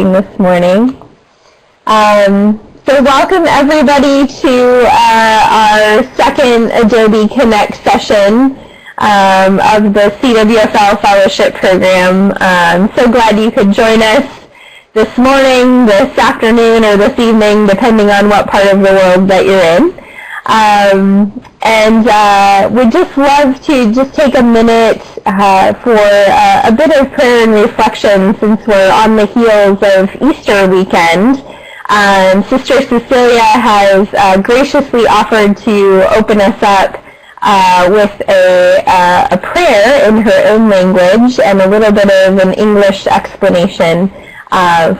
this morning. So welcome everybody to our second Adobe Connect session of the CWFL Fellowship Program. I'm so glad you could join us this morning, this afternoon, or this evening, depending on what part of the world that you're in. We'd just love to just take a minute for a bit of prayer and reflection since we're on the heels of Easter weekend. Sister Cecilia has graciously offered to open us up with a prayer in her own language and a little bit of an English explanation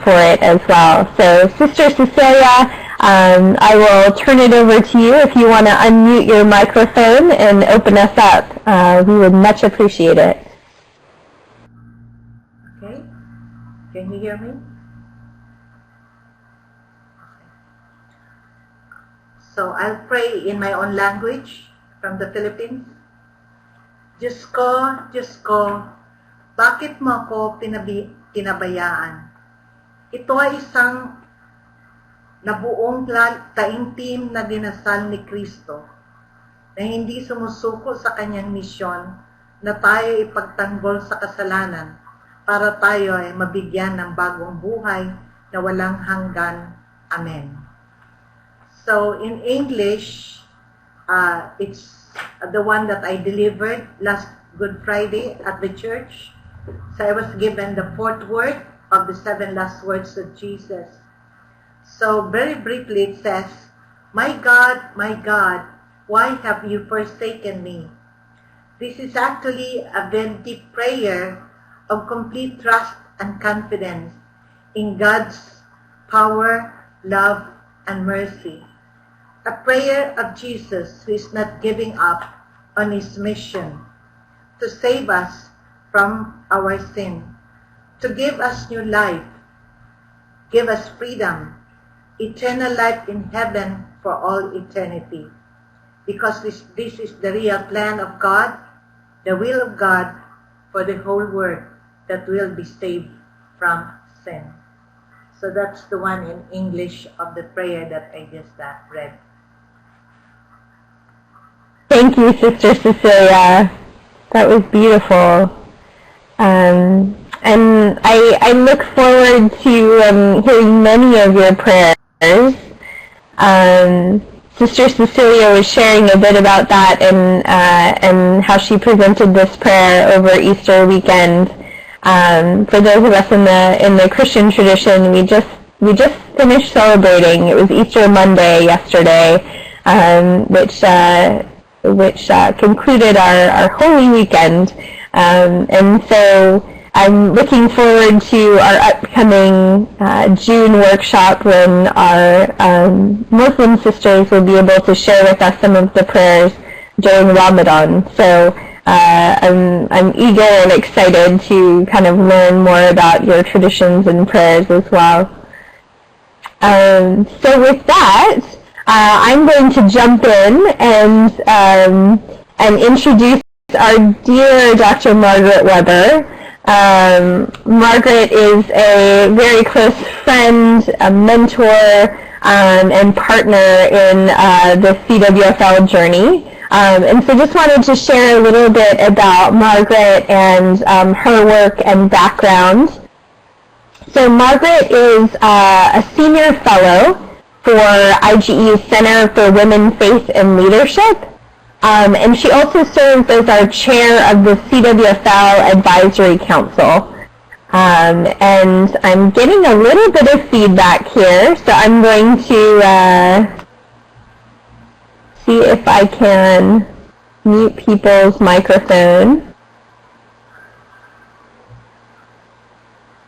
for it as well. So Sister Cecilia, I will turn it over to you if you want to unmute your microphone and open us up. We would much appreciate it. Okay, can you hear me? So I'll pray in my own language from the Philippines. Diyos ko, bakit mo ako pinabayaan? Ito ay isang nabuong taimtim na dinasal ni Kristo na hindi sumusuko sa kanyang misyon na tayo ipagtanggol sa kasalanan para tayo ay mabigyan ng bagong buhay na walang hanggan. Amen. So in English, it's the one that I delivered last Good Friday at the church. So I was given the fourth word of the 7 last words of Jesus. So very briefly it says, my God, why have you forsaken me? This is actually a very deep prayer of complete trust and confidence in God's power, love, and mercy. A prayer of Jesus who is not giving up on his mission to save us from our sin, to give us new life, give us freedom, eternal life in heaven for all eternity. Because this is the real plan of God, the will of God for the whole world that will be saved from sin. So that's the one in English of the prayer that I just read. Thank you, Sister Cecilia. That was beautiful. And I look forward to hearing many of your prayers. Sister Cecilia was sharing a bit about that and how she presented this prayer over Easter weekend. For those of us in the Christian tradition, we just finished celebrating. It was Easter Monday yesterday, which concluded our Holy Weekend. And so I'm looking forward to our upcoming June workshop when our Muslim sisters will be able to share with us some of the prayers during Ramadan. So I'm eager and excited to kind of learn more about your traditions and prayers as well. So with that, I'm going to jump in and introduce our dear Dr. Margaret Weber. Margaret is a very close friend, a mentor, and partner in the CWFL journey. And so just wanted to share a little bit about Margaret and her work and background. So Margaret is a senior fellow for IGE's Center for Women, Faith, and Leadership. And she also serves as our chair of the CWFL Advisory Council. And I'm getting a little bit of feedback here, so I'm going to see if I can mute people's microphone.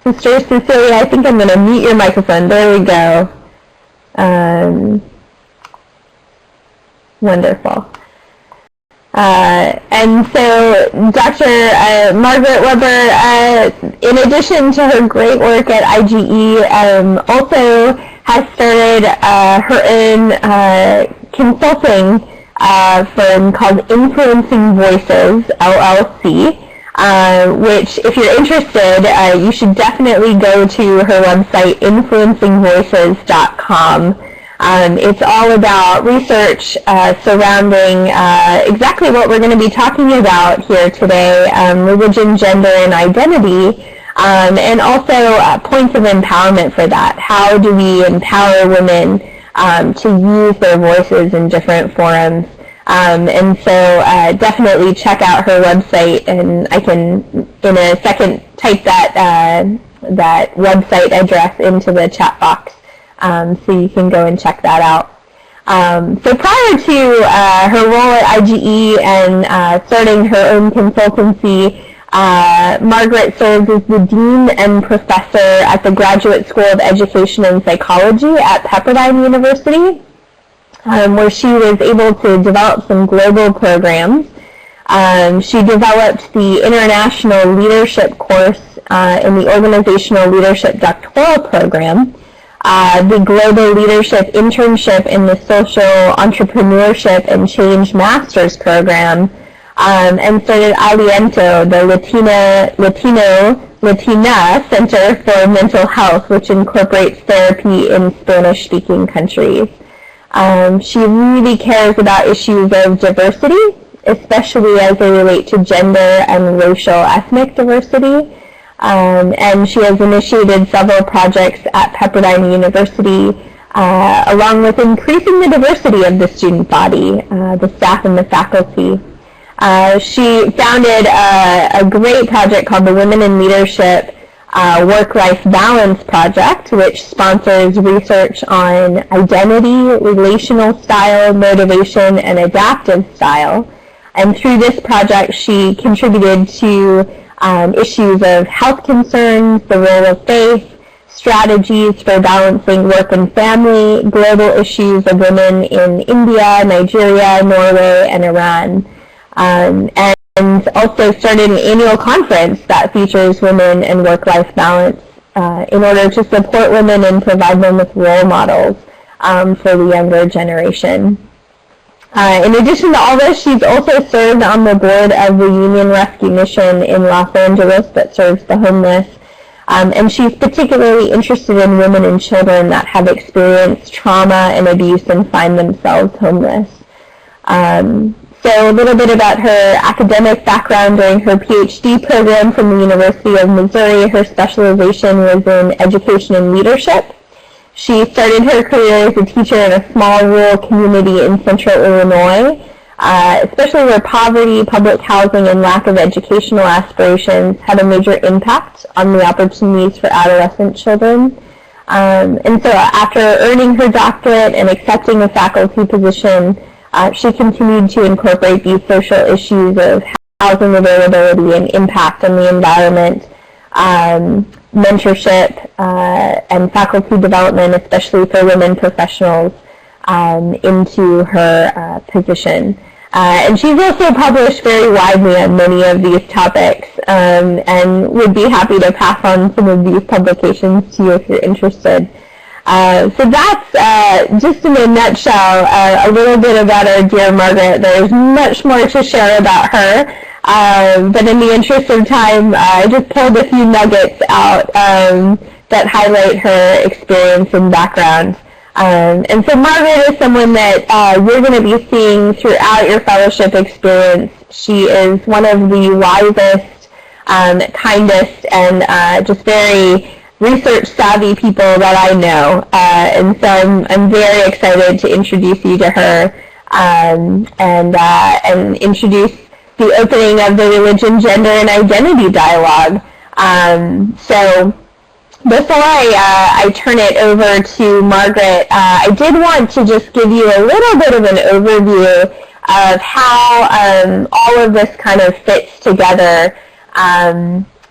Sister Cecilia, I think I'm going to mute your microphone. There we go. Wonderful. And so Dr. Margaret Weber, in addition to her great work at IGE, also has started her own consulting firm called Influencing Voices, LLC. which, if you're interested, you should definitely go to her website, influencingvoices.com. It's all about research surrounding exactly what we're going to be talking about here today, religion, gender, and identity, and also points of empowerment for that. How do we empower women to use their voices in different forums? And so definitely check out her website, and I can, in a second, type that website address into the chat box. So you can go and check that out. So prior to her role at IGE and starting her own consultancy, Margaret served as the Dean and Professor at the Graduate School of Education and Psychology at Pepperdine University, where she was able to develop some global programs. She developed the International Leadership course in the Organizational Leadership Doctoral Program, the Global Leadership Internship in the Social Entrepreneurship and Change Master's Program, and started Aliento, the Latina Center for Mental Health, which incorporates therapy in Spanish-speaking countries. She really cares about issues of diversity, especially as they relate to gender and racial ethnic diversity. And she has initiated several projects at Pepperdine University, along with increasing the diversity of the student body, the staff and the faculty. She founded a great project called the Women in Leadership Work-Life Balance Project, which sponsors research on identity, relational style, motivation, and adaptive style. And through this project, she contributed to issues of health concerns, the role of faith, strategies for balancing work and family, global issues of women in India, Nigeria, Norway, and Iran. And also started an annual conference that features women and work-life balance in order to support women and provide them with role models for the younger generation. In addition to all this, she's also served on the board of the Union Rescue Mission in Los Angeles that serves the homeless. And she's particularly interested in women and children that have experienced trauma and abuse and find themselves homeless. So a little bit about her academic background. During her PhD program from the University of Missouri, her specialization was in education and leadership. She started her career as a teacher in a small rural community in central Illinois, especially where poverty, public housing, and lack of educational aspirations had a major impact on the opportunities for adolescent children. And so after earning her doctorate and accepting a faculty position, she continued to incorporate these social issues of housing availability and impact on the environment, mentorship, and faculty development, especially for women professionals, into her position. And she's also published very widely on many of these topics, and would be happy to pass on some of these publications to you if you're interested. So that's, just in a nutshell, a little bit about our dear Margaret. There's much more to share about her, but in the interest of time, I just pulled a few nuggets out that highlight her experience and background. And so Margaret is someone that you're going to be seeing throughout your fellowship experience. She is one of the wisest, kindest, and just very research-savvy people that I know. And so I'm very excited to introduce you to her and introduce the opening of the Religion, Gender, and Identity Dialogue. So before I turn it over to Margaret, I did want to just give you a little bit of an overview of how all of this kind of fits together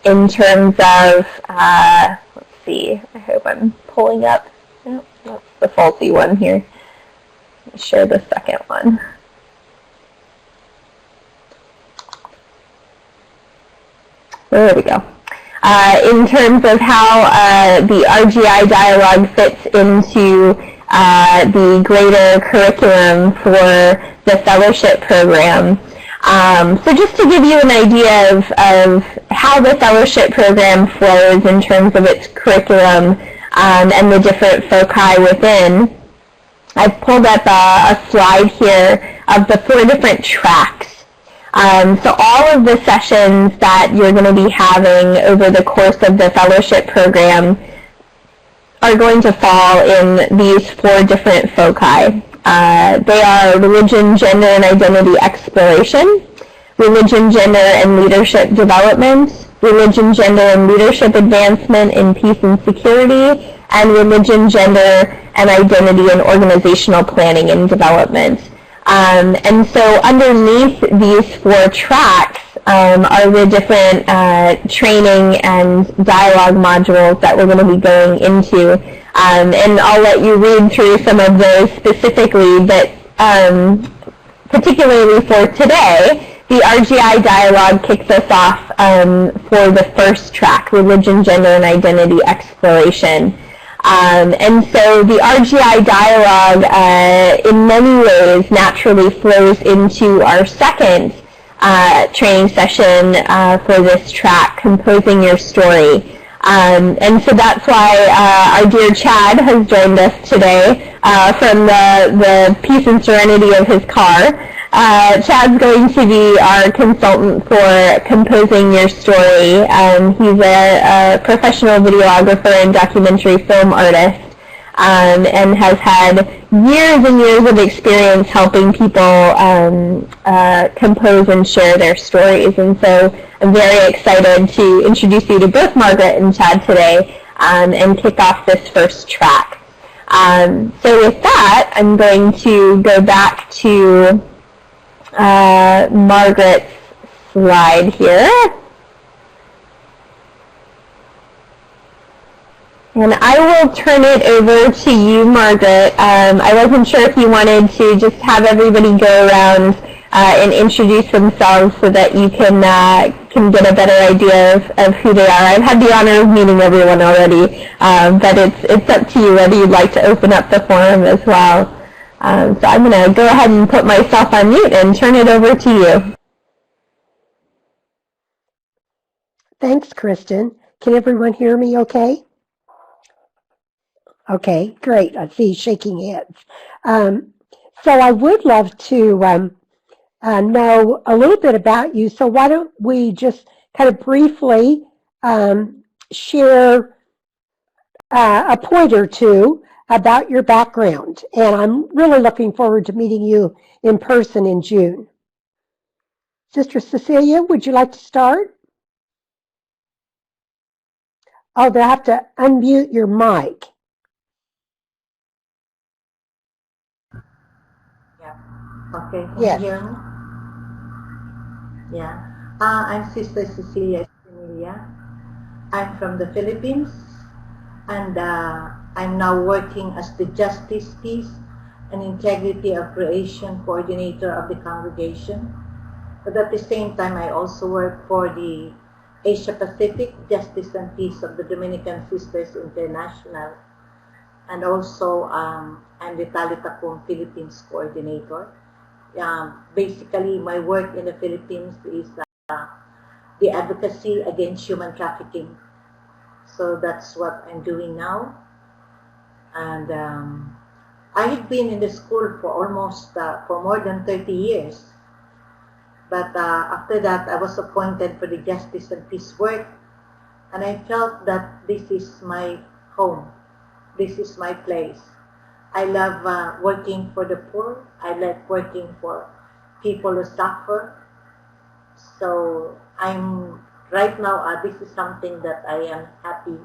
in terms of, let's see, I hope I'm pulling up, oh, that's the faulty one here. Let me share the second one. There we go. In terms of how the RGI dialogue fits into the greater curriculum for the fellowship program. So just to give you an idea of how the fellowship program flows in terms of its curriculum and the different foci within, I've pulled up a slide here of the 4 different tracks. So all of the sessions that you're going to be having over the course of the fellowship program are going to fall in these 4 different foci. They are religion, gender, and identity exploration, religion, gender, and leadership development, religion, gender, and leadership advancement in peace and security, and religion, gender, and identity and organizational planning and development. And so underneath these 4 tracks are the different training and dialogue modules that we're going to be going into. And I'll let you read through some of those specifically, but particularly for today, the RGI dialogue kicks us off for the first track, religion, gender, and identity exploration. And so the RGI dialogue in many ways naturally flows into our second training session for this track, Composing Your Story. And so that's why our dear Chad has joined us today from the peace and serenity of his car. Chad's going to be our consultant for Composing Your Story. He's a professional videographer and documentary film artist, and has had years and years of experience helping people compose and share their stories. And so I'm very excited to introduce you to both Margaret and Chad today and kick off this first track. So with that, I'm going to go back to Margaret's slide here. And I will turn it over to you, Margaret. I wasn't sure if you wanted to just have everybody go around and introduce themselves so that you can get a better idea of who they are. I've had the honor of meeting everyone already, but it's up to you whether you'd like to open up the forum as well. So I'm going to go ahead and put myself on mute and turn it over to you. Thanks, Kristen. Can everyone hear me okay? Okay, great. I see shaking heads. So I would love to know a little bit about you. So why don't we just kind of briefly share a point or two about your background. And I'm really looking forward to meeting you in person in June. Sister Cecilia, would you like to start? Oh, they have to unmute your mic. Okay, can Yes. you hear me? Yeah. I'm Sister Cecilia Espinilla. I'm from the Philippines, and I'm now working as the Justice, Peace, and Integrity of Creation Coordinator of the congregation. But at the same time, I also work for the Asia Pacific Justice and Peace of the Dominican Sisters International. And also, I'm the Talita Kum Philippines Coordinator. Basically, my work in the Philippines is the advocacy against human trafficking. So that's what I'm doing now. And I have been in the school for almost, for more than 30 years. But after that, I was appointed for the Justice and Peace work. And I felt that this is my home. This is my place. I love working for the poor. I like working for people who suffer. So I'm right now, this is something that I am happy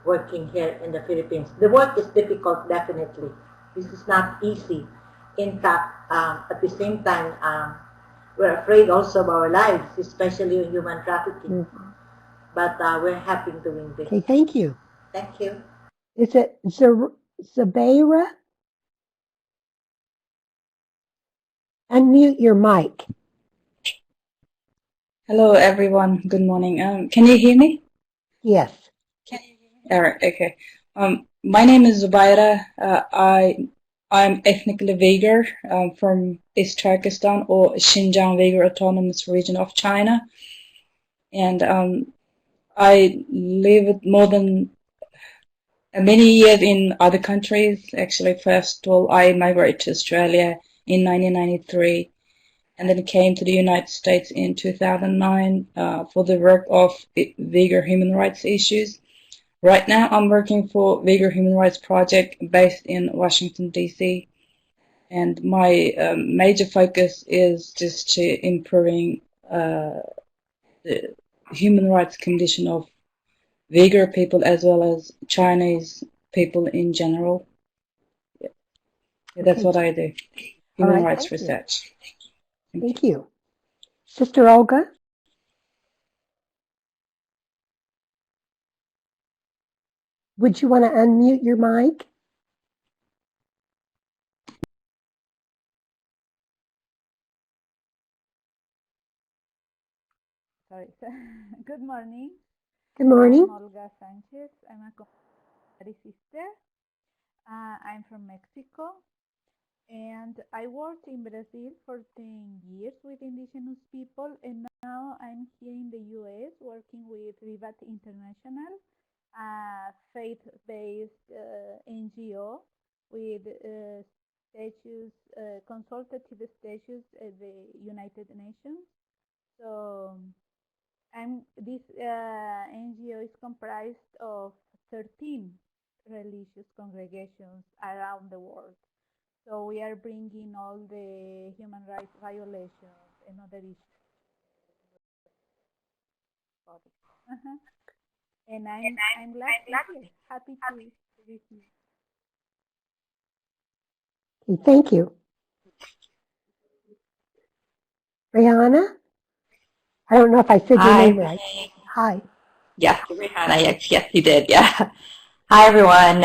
working here in the Philippines. The work is difficult, definitely. This is not easy. In fact, at the same time, we're afraid also of our lives, especially in human trafficking. Mm-hmm. But we're happy doing this. Okay, thank you. Thank you. Is it Zubaira? Unmute your mic. Hello, everyone. Good morning. Can you hear me? Yes. Can you hear me? All right. Okay. My name is Zubaira. I'm ethnically Uyghur from East Turkestan or Xinjiang Uyghur Autonomous Region of China. And I lived more than many years in other countries. Actually, first of all, I migrated to Australia in 1993 and then came to the United States in 2009 for the work of Uyghur human rights issues. Right now, I'm working for Uyghur Human Rights Project based in Washington, D.C. And my major focus is just to improving the human rights condition of Uyghur people as well as Chinese people in general. Yeah, that's what I do. Human rights research. Thank you. Sister Olga? Would you want to unmute your mic? Sorry. Good morning. Good morning. I'm Olga Sanchez. I'm a community sister. I'm from Mexico, and I worked in Brazil for 10 years with indigenous people, and now I'm here in the U.S. working with Vivat International, a faith-based NGO with consultative status at the United Nations. So this NGO is comprised of 13 religious congregations around the world. So we are bringing all the human rights violations and other issues. And I'm glad to be here. Happy to be here. Okay, thank you. Rihanna? I don't know if I said your name right. Hi. Yes, Rihanna. Yes, you did. Yeah. Hi, everyone.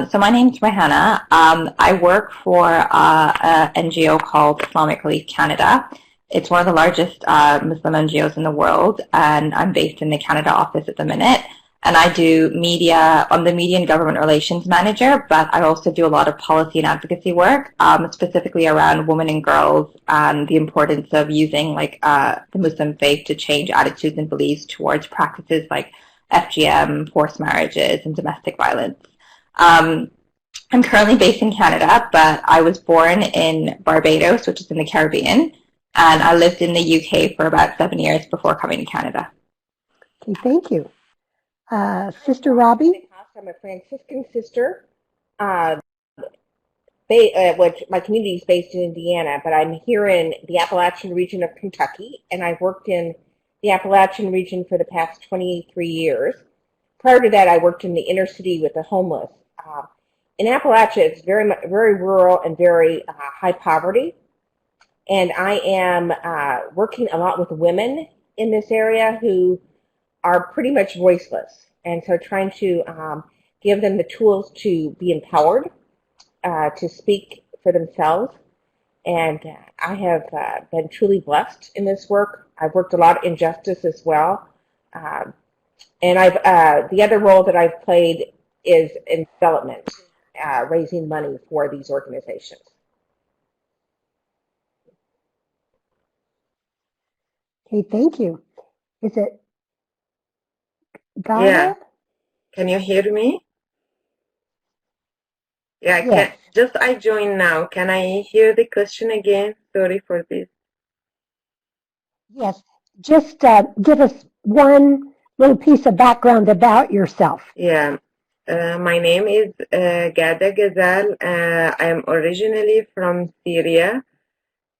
So my name is Rihanna. I work for an NGO called Islamic Relief Canada. It's one of the largest Muslim NGOs in the world, and I'm based in the Canada office at the minute. And I do media, I'm the media and government relations manager, but I also do a lot of policy and advocacy work, specifically around women and girls and the importance of using the Muslim faith to change attitudes and beliefs towards practices like FGM, forced marriages, and domestic violence. I'm currently based in Canada, but I was born in Barbados, which is in the Caribbean, and I lived in the UK for about 7 years before coming to Canada. Okay, thank you. Sister Robbie? I'm a Franciscan sister, which my community is based in Indiana, but I'm here in the Appalachian region of Kentucky, and I've worked in the Appalachian region for the past 23 years. Prior to that, I worked in the inner city with the homeless. In Appalachia, it's very rural and very high poverty, and I am working a lot with women in this area who are pretty much voiceless, and so trying to give them the tools to be empowered, to speak for themselves. And I have been truly blessed in this work. I've worked a lot in justice as well, and the other role that I've played is in development, raising money for these organizations. Okay, thank you. Is it Gaia? Yeah. Can you hear me? Yeah, Yes. I joined now. Can I hear the question again? Sorry for this. Yes. Just give us one little piece of background about yourself. Yeah. My name is Gada Gazal. I am originally from Syria.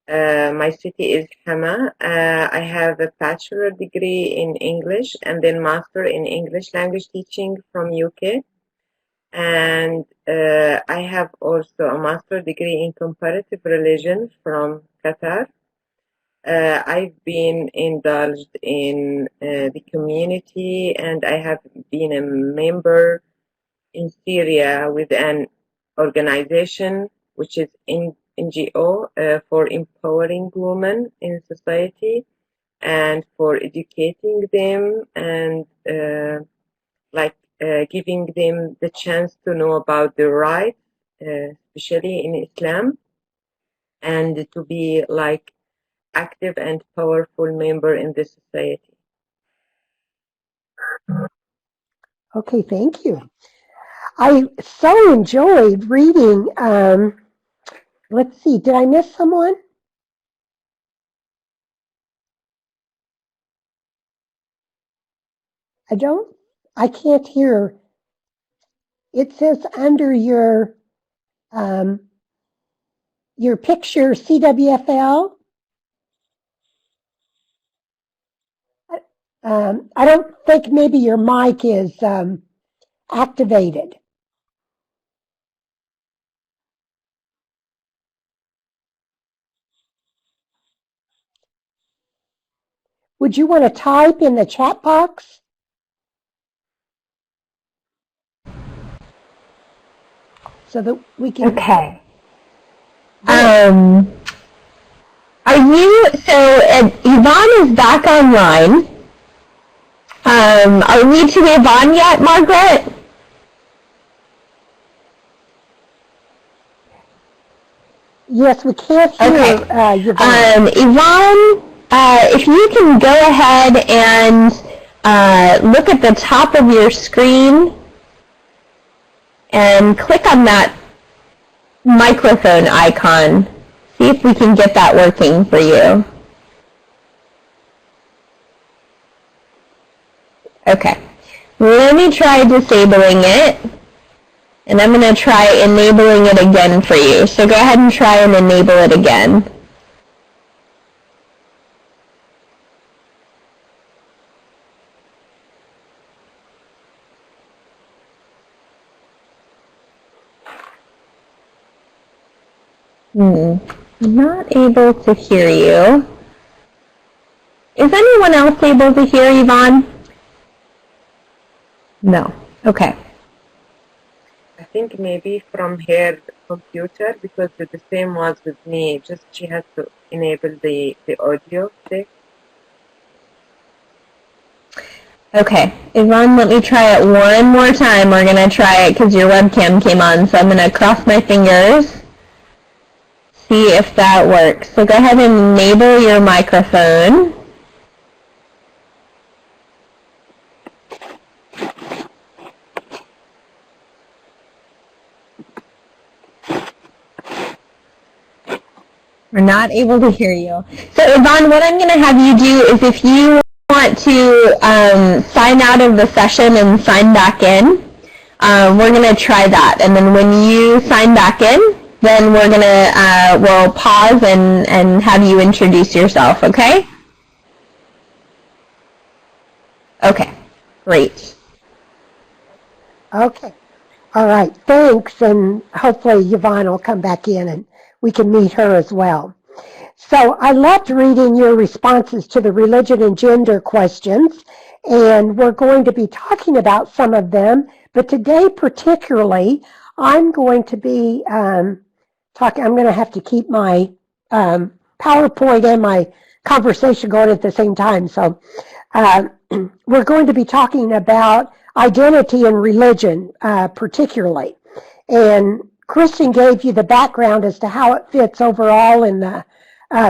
My city is Hama. I have a bachelor degree in English and then master in English language teaching from UK. And I have also a master degree in comparative religion from Qatar. I've been indulged in the community, and I have been a member in Syria with an organization which is NGO for empowering women in society and for educating them and giving them the chance to know about their rights especially in Islam, and to be like active and powerful member in the society. Okay, thank you. I so enjoyed reading, let's see, did I miss someone? I can't hear. It says under your picture, CWFL. I don't think maybe your mic is activated. Would you want to type in the chat box? So that we can... Okay. Are you, so Yvonne is back online. Are we to Yvonne yet, Margaret? Yes, we can't hear Yvonne. Yvonne, if you can go ahead and look at the top of your screen and click on that microphone icon. See if we can get that working for you. Okay. Let me try disabling it. And I'm going to try enabling it again for you. So go ahead and try and enable it again. I'm not able to hear you. Is anyone else able to hear Yvonne? No. Okay. I think maybe from her computer, because the same was with me, just she has to enable the audio stick. Okay, Yvonne, let me try it one more time. We're going to try it because your webcam came on, so I'm going to cross my fingers. See if that works. So go ahead and enable your microphone. We're not able to hear you. So Yvonne, what I'm going to have you do is if you want to sign out of the session and sign back in, we're going to try that. And then when you sign back in, then we're going to, we'll pause and have you introduce yourself, okay? Okay, great. Okay. All right, thanks, and hopefully Yvonne will come back in and we can meet her as well. So I loved reading your responses to the religion and gender questions, and we're going to be talking about some of them, but today particularly, I'm going to be I'm going to have to keep my PowerPoint and my conversation going at the same time. So we're going to be talking about identity and religion particularly. And Kristen gave you the background as to how it fits overall in the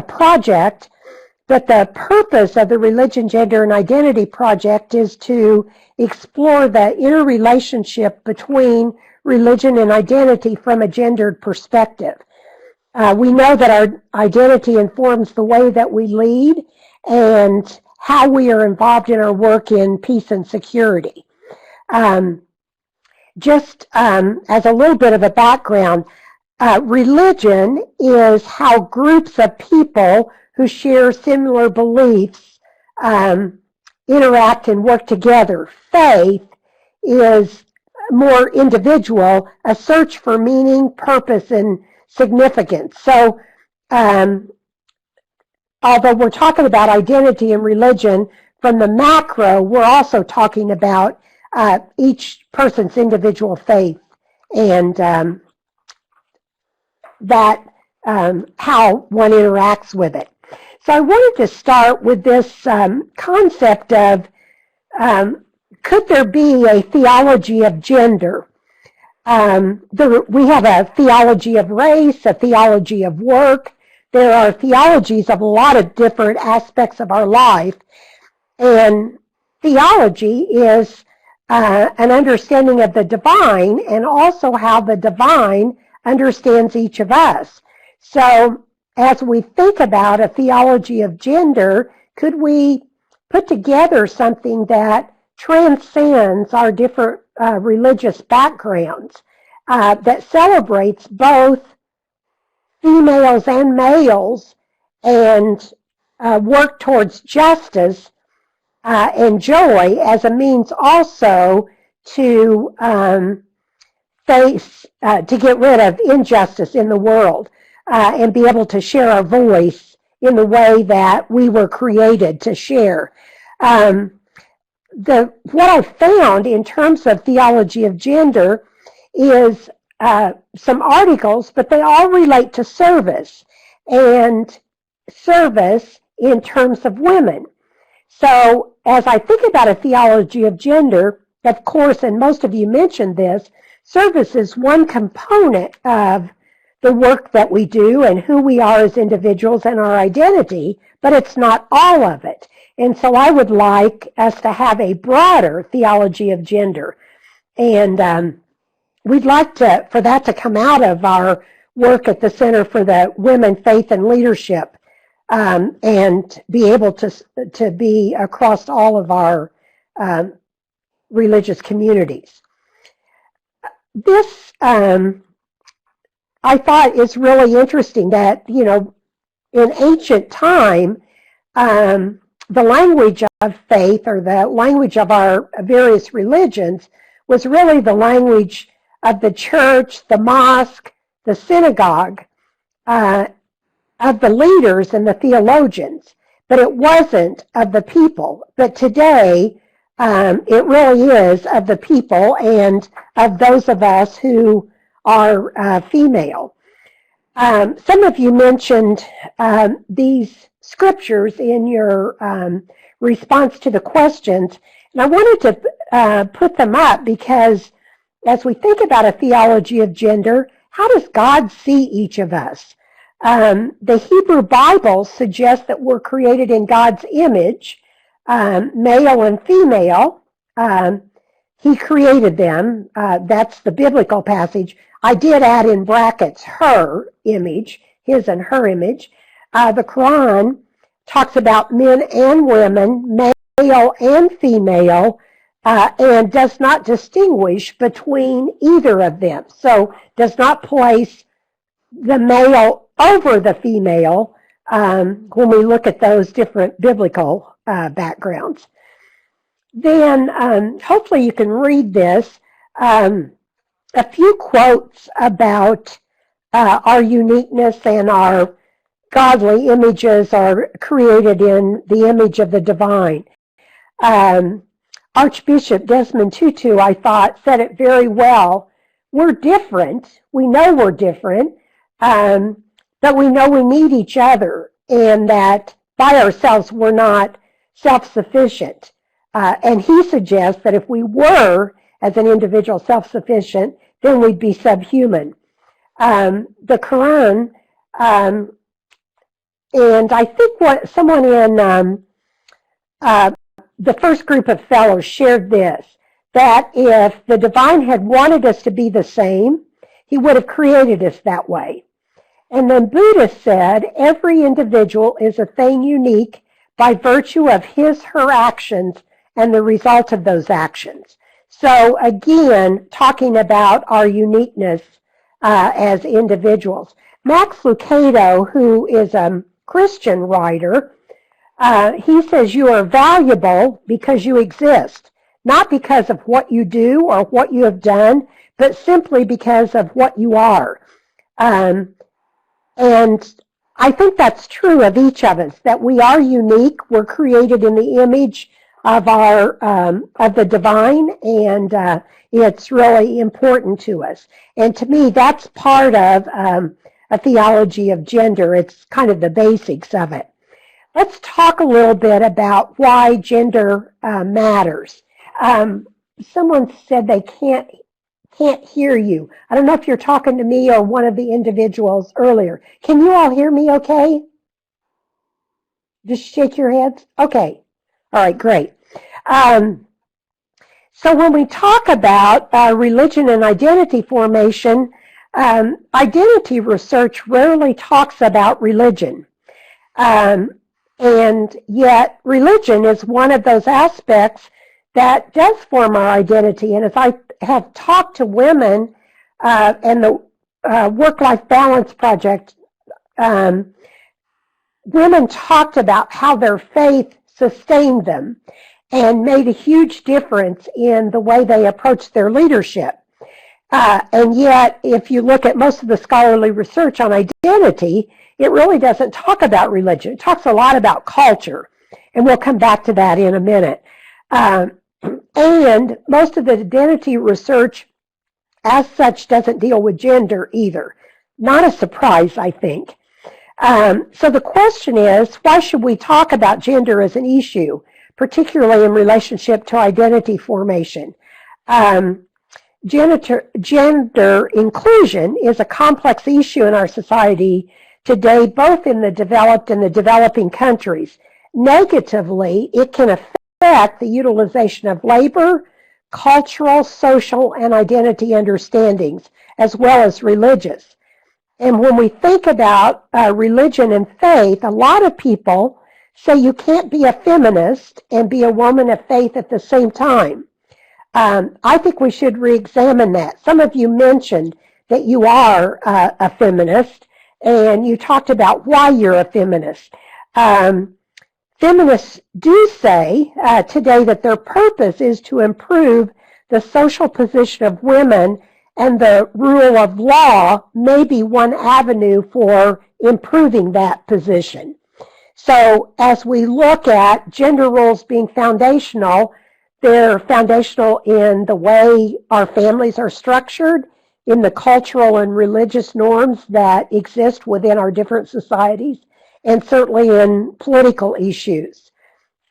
project, but the purpose of the Religion, Gender, and Identity Project is to explore the interrelationship between religion and identity from a gendered perspective. We know that our identity informs the way that we lead and how we are involved in our work in peace and security. Just as a little bit of a background, religion is how groups of people who share similar beliefs interact and work together. Faith is more individual, a search for meaning, purpose, and significance. So although we're talking about identity and religion from the macro, we're also talking about each person's individual faith and how one interacts with it. So I wanted to start with this concept of could there be a theology of gender? We have a theology of race, a theology of work. There are theologies of a lot of different aspects of our life. And theology is an understanding of the divine and also how the divine understands each of us. So as we think about a theology of gender, could we put together something that transcends our different religious backgrounds, that celebrates both females and males and work towards justice and joy as a means also to to get rid of injustice in the world and be able to share our voice in the way that we were created to share. What I found in terms of theology of gender is some articles, but they all relate to service and service in terms of women. So as I think about a theology of gender, of course, and most of you mentioned this, service is one component of the work that we do and who we are as individuals and our identity, but it's not all of it. And so I would like us to have a broader theology of gender. And we'd like for that to come out of our work at the Center for the Women, Faith, and Leadership, and be able to be across all of our religious communities. This, I thought, is really interesting that, you know, in ancient time, the language of faith, or the language of our various religions, was really the language of the church, the mosque, the synagogue, of the leaders and the theologians, but it wasn't of the people. But today, it really is of the people and of those of us who are female. Some of you mentioned these scriptures in your response to the questions, and I wanted to put them up because as we think about a theology of gender, how does God see each of us? The Hebrew Bible suggests that we're created in God's image, male and female. He created them. That's the biblical passage. I did add in brackets her image, his and her image. The Quran talks about men and women, male and female, and does not distinguish between either of them. So does not place the male over the female when we look at those different biblical backgrounds. Then hopefully you can read this. A few quotes about our uniqueness and our godly images are created in the image of the divine. Archbishop Desmond Tutu, I thought, said it very well. We're different. We know we're different, but we know we need each other, and that by ourselves we're not self-sufficient. And he suggests that if we were, as an individual, self-sufficient, then we'd be subhuman. The Quran, and I think what someone in the first group of fellows shared this, that if the divine had wanted us to be the same, he would have created us that way. And then Buddha said, every individual is a thing unique by virtue of his, her actions and the result of those actions. So again, talking about our uniqueness as individuals. Max Lucado, who is a Christian writer, he says you are valuable because you exist, not because of what you do or what you have done, but simply because of what you are. And I think that's true of each of us, that we are unique. We're created in the image of our of the divine, and it's really important to us. And to me, that's part of a theology of gender. It's kind of the basics of it. Let's talk a little bit about why gender matters. Someone said they can't can't hear you. I don't know if you're talking to me or one of the individuals earlier. Can you all hear me okay? Just shake your heads. Okay. All right, great. So when we talk about religion and identity formation, identity research rarely talks about religion. And yet religion is one of those aspects that does form our identity. And as I have talked to women and the Work-Life Balance Project, women talked about how their faith sustained them and made a huge difference in the way they approached their leadership. And yet, if you look at most of the scholarly research on identity, it really doesn't talk about religion. It talks a lot about culture, and we'll come back to that in a minute. And most of the identity research, as such, doesn't deal with gender either. Not a surprise, I think. So the question is, why should we talk about gender as an issue, particularly in relationship to identity formation? Gender inclusion is a complex issue in our society today, both in the developed and the developing countries. Negatively, it can affect the utilization of labor, cultural, social, and identity understandings, as well as religious. And when we think about religion and faith, a lot of people say you can't be a feminist and be a woman of faith at the same time. I think we should re-examine that. Some of you mentioned that you are a feminist, and you talked about why you're a feminist. Feminists do say today that their purpose is to improve the social position of women, and the rule of law may be one avenue for improving that position. So as we look at gender roles being foundational, they're foundational in the way our families are structured, in the cultural and religious norms that exist within our different societies, and certainly in political issues.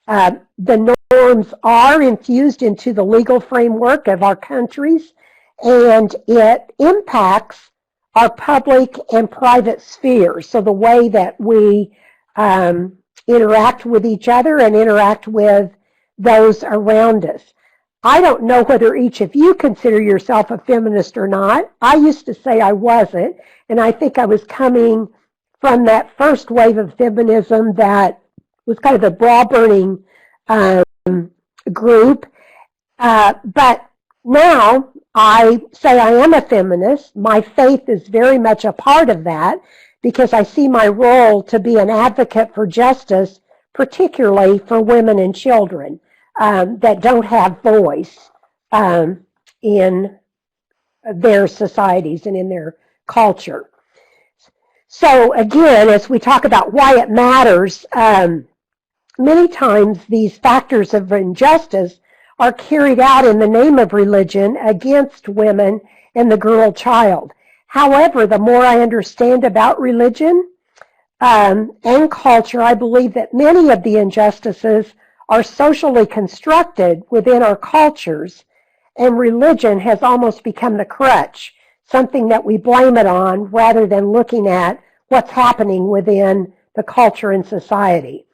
The norms are infused into the legal framework of our countries, and it impacts our public and private spheres. So the way that we interact with each other and interact with those around us. I don't know whether each of you consider yourself a feminist or not. I used to say I wasn't, and I think I was coming from that first wave of feminism that was kind of the bra-burning group. But now I say I am a feminist. My faith is very much a part of that because I see my role to be an advocate for justice, particularly for women and children that don't have voice in their societies and in their culture. So again, as we talk about why it matters, many times these factors of injustice are carried out in the name of religion against women and the girl child. However, the more I understand about religion and culture, I believe that many of the injustices are socially constructed within our cultures, and religion has almost become the crutch, something that we blame it on rather than looking at what's happening within the culture and society.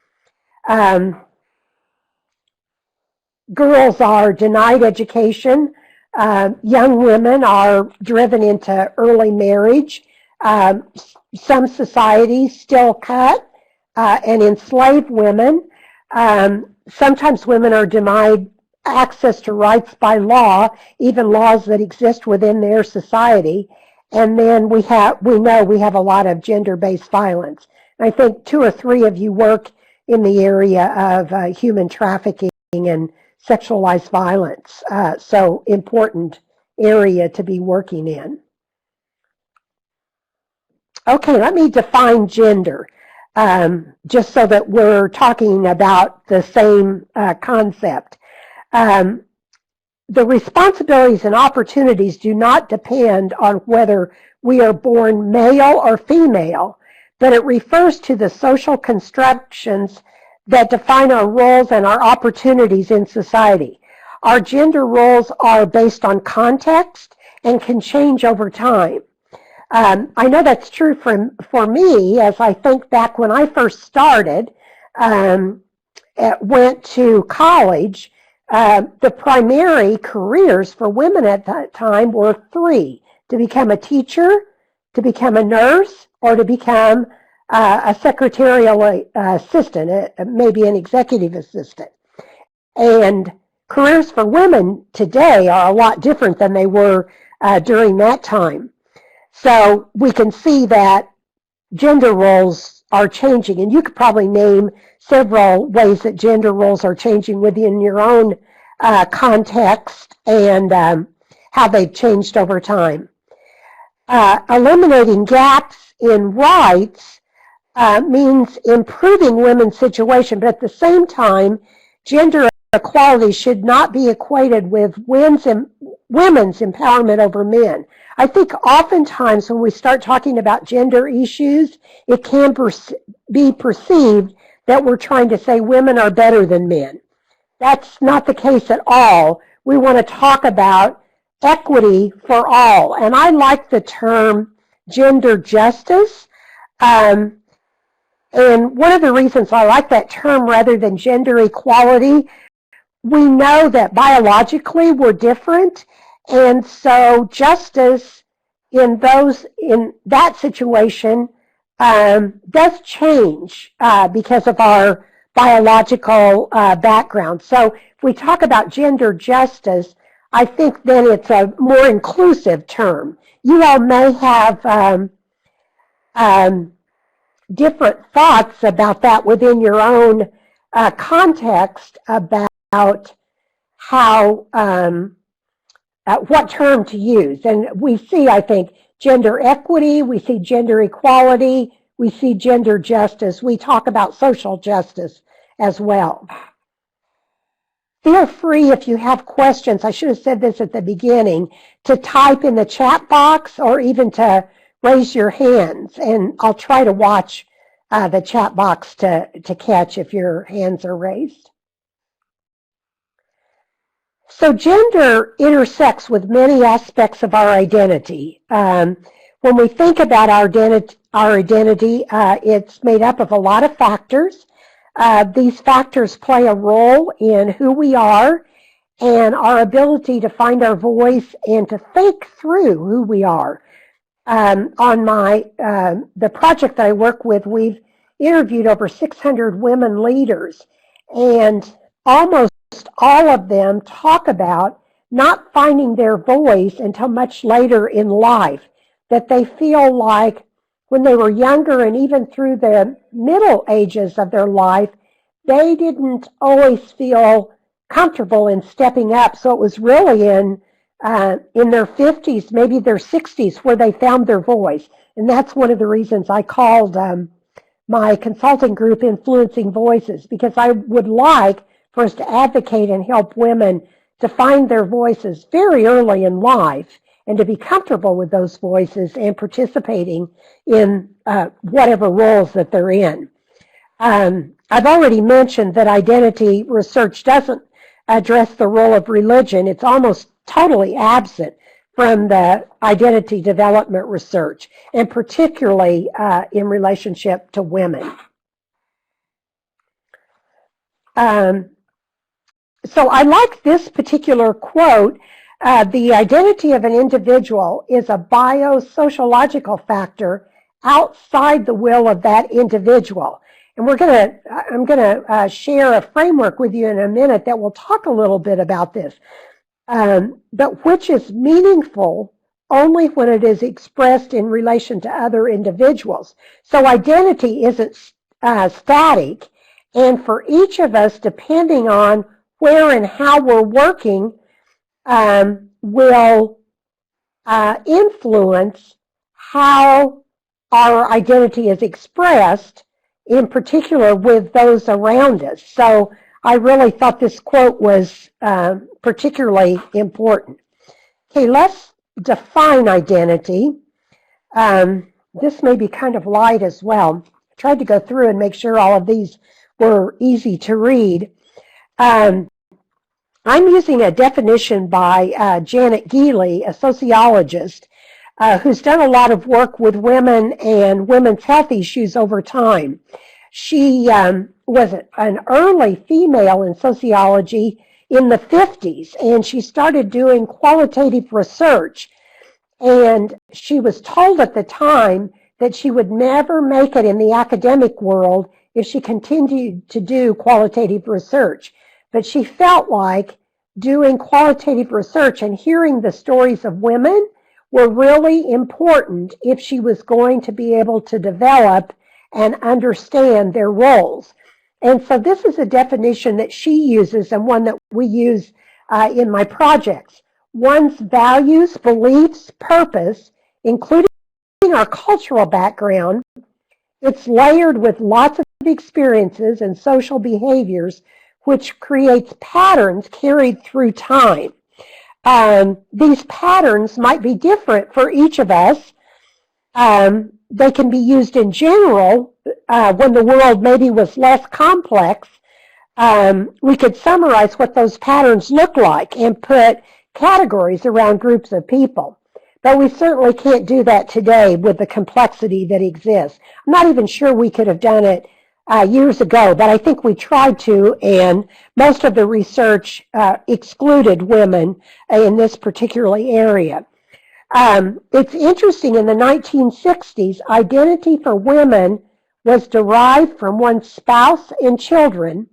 Girls are denied education. Young women are driven into early marriage. Some societies still cut and enslave women. Sometimes women are denied access to rights by law, even laws that exist within their society. And then we know we have a lot of gender-based violence. And I think 2 or 3 of you work in the area of human trafficking and sexualized violence. So important area to be working in. Okay, let me define gender, just so that we're talking about the same concept. The responsibilities and opportunities do not depend on whether we are born male or female, but it refers to the social constructions that define our roles and our opportunities in society. Our gender roles are based on context and can change over time. I know that's true for me, as I think back when I first started, went to college. The primary careers for women at that time were three: to become a teacher, to become a nurse, or to become a secretarial assistant, maybe an executive assistant. And careers for women today are a lot different than they were during that time. So we can see that gender roles are changing, and you could probably name several ways that gender roles are changing within your own context and how they've changed over time. Eliminating gaps in rights means improving women's situation, but at the same time, gender equality should not be equated with women's empowerment over men. I think oftentimes when we start talking about gender issues, it can be perceived that we're trying to say women are better than men. That's not the case at all. We want to talk about equity for all. And I like the term gender justice. And one of the reasons I like that term rather than gender equality, we know that biologically we're different. And so justice in that situation does change because of our biological background. So if we talk about gender justice, I think then it's a more inclusive term. You all may have different thoughts about that within your own context about how what term to use. And we see, I think, gender equity, we see gender equality, we see gender justice. We talk about social justice as well. Feel free, if you have questions, I should have said this at the beginning, to type in the chat box or even to raise your hands. And I'll try to watch the chat box to catch if your hands are raised. So gender intersects with many aspects of our identity. When we think about our identity, it's made up of a lot of factors. These factors play a role in who we are and our ability to find our voice and to think through who we are. On the project that I work with, we've interviewed over 600 women leaders, and almost all of them talk about not finding their voice until much later in life, that they feel like when they were younger and even through the middle ages of their life, they didn't always feel comfortable in stepping up. So it was really in their 50s, maybe their 60s, where they found their voice. And that's one of the reasons I called my consulting group Influencing Voices, because I would like for us to advocate and help women to find their voices very early in life and to be comfortable with those voices and participating in whatever roles that they're in. I've already mentioned that identity research doesn't address the role of religion. It's almost totally absent from the identity development research, and particularly in relationship to women. So I like this particular quote. The identity of an individual is a biosociological factor outside the will of that individual. And I'm going to share a framework with you in a minute that will talk a little bit about this, but which is meaningful only when it is expressed in relation to other individuals. So identity isn't static, and for each of us, depending on where and how we're working, will influence how our identity is expressed, in particular with those around us. So I really thought this quote was particularly important. Okay, let's define identity. This may be kind of light as well. I tried to go through and make sure all of these were easy to read. I'm using a definition by Janet Geely, a sociologist, who's done a lot of work with women and women's health issues over time. She was an early female in sociology in the 50s, and she started doing qualitative research. And she was told at the time that she would never make it in the academic world if she continued to do qualitative research. But she felt like doing qualitative research and hearing the stories of women were really important if she was going to be able to develop and understand their roles. And so this is a definition that she uses and one that we use in my projects. One's values, beliefs, purpose, including our cultural background. It's layered with lots of experiences and social behaviors, which creates patterns carried through time. These patterns might be different for each of us. They can be used in general when the world maybe was less complex. We could summarize what those patterns look like and put categories around groups of people. But we certainly can't do that today with the complexity that exists. I'm not even sure we could have done it years ago, but I think we tried to, and most of the research excluded women in this particular area. It's interesting, in the 1960s, identity for women was derived from one's spouse and children,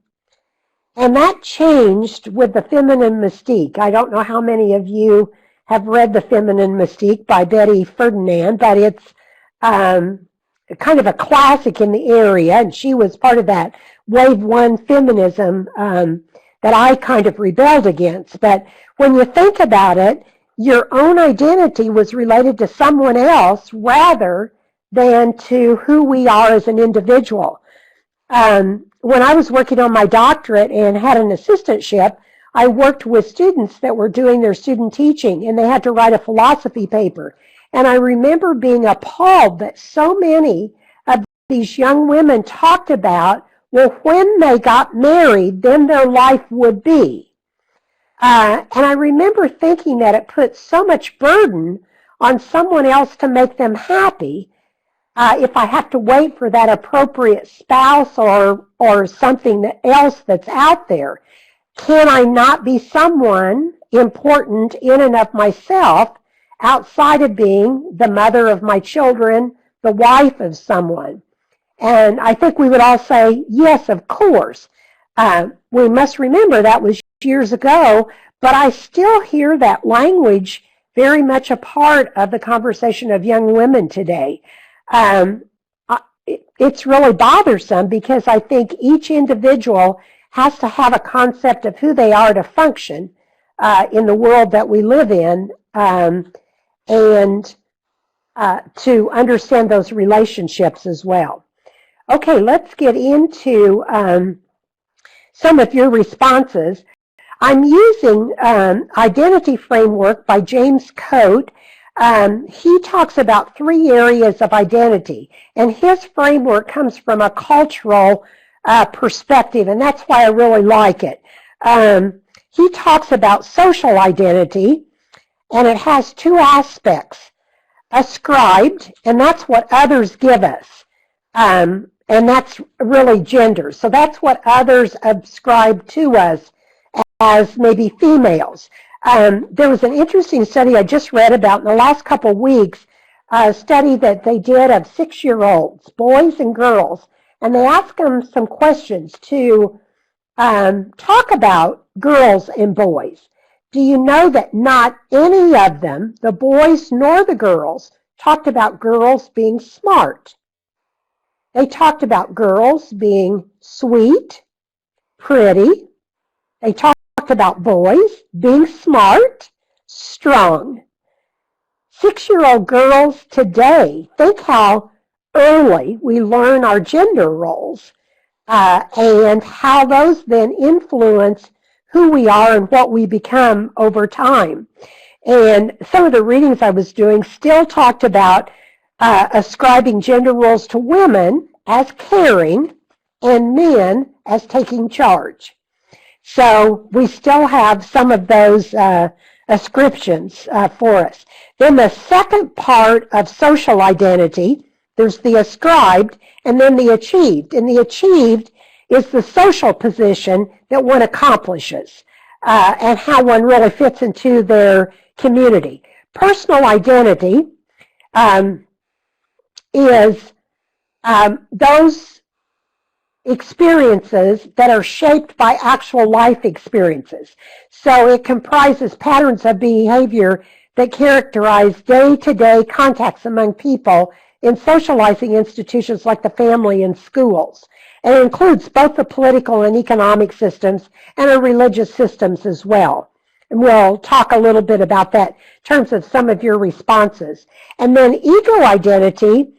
and that changed with the Feminine Mystique. I don't know how many of you have read The Feminine Mystique by Betty Ferdinand, but it's kind of a classic in the area, and she was part of that Wave 1 feminism that I kind of rebelled against. But when you think about it, your own identity was related to someone else rather than to who we are as an individual. When I was working on my doctorate and had an assistantship, I worked with students that were doing their student teaching, and they had to write a philosophy paper. And I remember being appalled that so many of these young women talked about, well, when they got married, then their life would be. And I remember thinking that it put so much burden on someone else to make them happy. If I have to wait for that appropriate spouse or something else that's out there, can I not be someone important in and of myself outside of being the mother of my children, the wife of someone? And I think we would all say, yes, of course. We must remember that was years ago, but I still hear that language very much a part of the conversation of young women today. It's really bothersome because I think each individual has to have a concept of who they are to function in the world that we live in, and to understand those relationships as well. Okay, let's get into some of your responses. I'm using Identity Framework by James Coate. He talks about 3 areas of identity, and his framework comes from a cultural perspective, and that's why I really like it. He talks about social identity, and it has 2 aspects. Ascribed, and that's what others give us, and that's really gender. So that's what others ascribe to us as maybe females. There was an interesting study I just read about in the last couple of weeks, a study that they did of 6-year-olds, boys and girls, and they asked them some questions to talk about girls and boys. Do you know that not any of them, the boys nor the girls, talked about girls being smart? They talked about girls being sweet, pretty. They talked about boys being smart, strong. 6-year-old girls today, think how early we learn our gender roles and how those then influence who we are and what we become over time. And some of the readings I was doing still talked about ascribing gender roles to women as caring and men as taking charge. So we still have some of those ascriptions for us. Then the second part of social identity, there's the ascribed and then the achieved. And the achieved is the social position that one accomplishes and how one really fits into their community. Personal identity is those experiences that are shaped by actual life experiences. So it comprises patterns of behavior that characterize day-to-day contacts among people in socializing institutions like the family and schools. And it includes both the political and economic systems and our religious systems as well. And we'll talk a little bit about that in terms of some of your responses. And then ego identity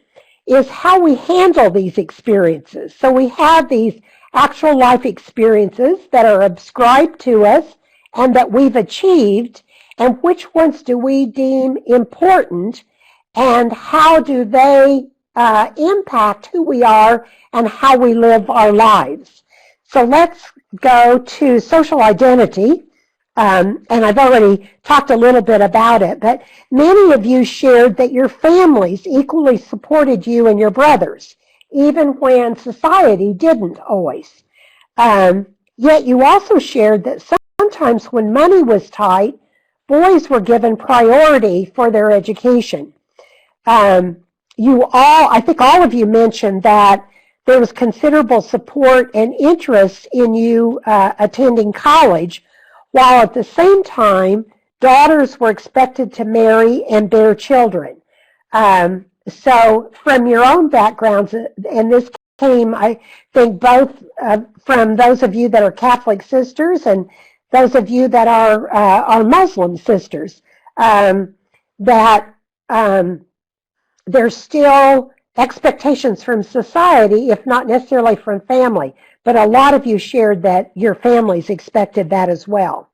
is how we handle these experiences. So we have these actual life experiences that are ascribed to us and that we've achieved, and which ones do we deem important, and how do they impact who we are and how we live our lives. So let's go to social identity. And I've already talked a little bit about it, but many of you shared that your families equally supported you and your brothers, even when society didn't always. Yet you also shared that sometimes when money was tight, boys were given priority for their education. I think all of you mentioned that there was considerable support and interest in you attending college, while at the same time, daughters were expected to marry and bear children. So from your own backgrounds, and this came, I think, both from those of you that are Catholic sisters and those of you that are Muslim sisters, that there's still expectations from society, if not necessarily from family. But a lot of you shared that your families expected that as well.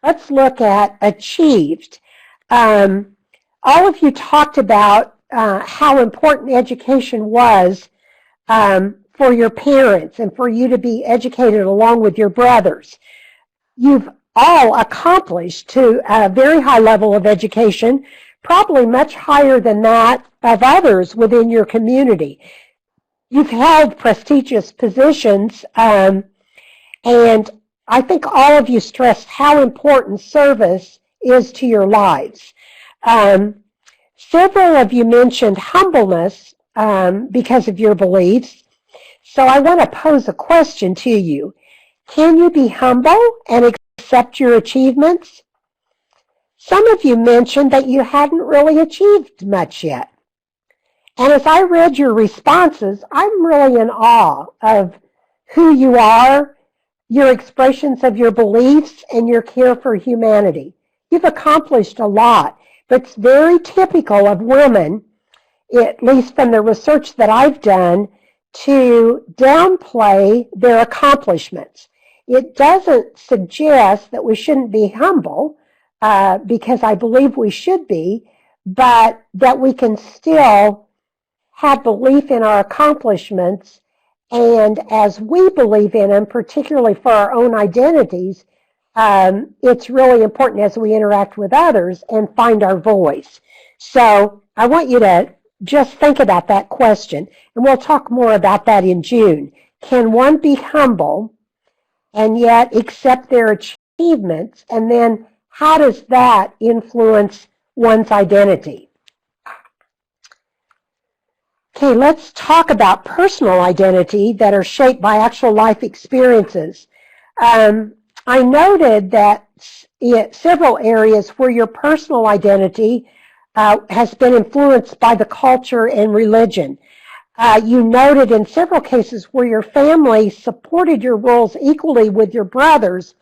Let's look at achieved. All of you talked about how important education was for your parents and for you to be educated along with your brothers. You've all accomplished to a very high level of education, probably much higher than that of others within your community. You've held prestigious positions, and I think all of you stressed how important service is to your lives. Several of you mentioned humbleness because of your beliefs. So I want to pose a question to you. Can you be humble and accept your achievements? Some of you mentioned that you hadn't really achieved much yet. And as I read your responses, I'm really in awe of who you are, your expressions of your beliefs, and your care for humanity. You've accomplished a lot, but it's very typical of women, at least from the research that I've done, to downplay their accomplishments. It doesn't suggest that we shouldn't be humble, because I believe we should be, but that we can still have belief in our accomplishments, and as we believe in them, particularly for our own identities, it's really important as we interact with others and find our voice. So I want you to just think about that question, and we'll talk more about that in June. Can one be humble and yet accept their achievements, and then how does that influence one's identity? Okay, let's talk about personal identity that are shaped by actual life experiences. I noted that several areas where your personal identity has been influenced by the culture and religion. You noted in several cases where your family supported your roles equally with your brothers,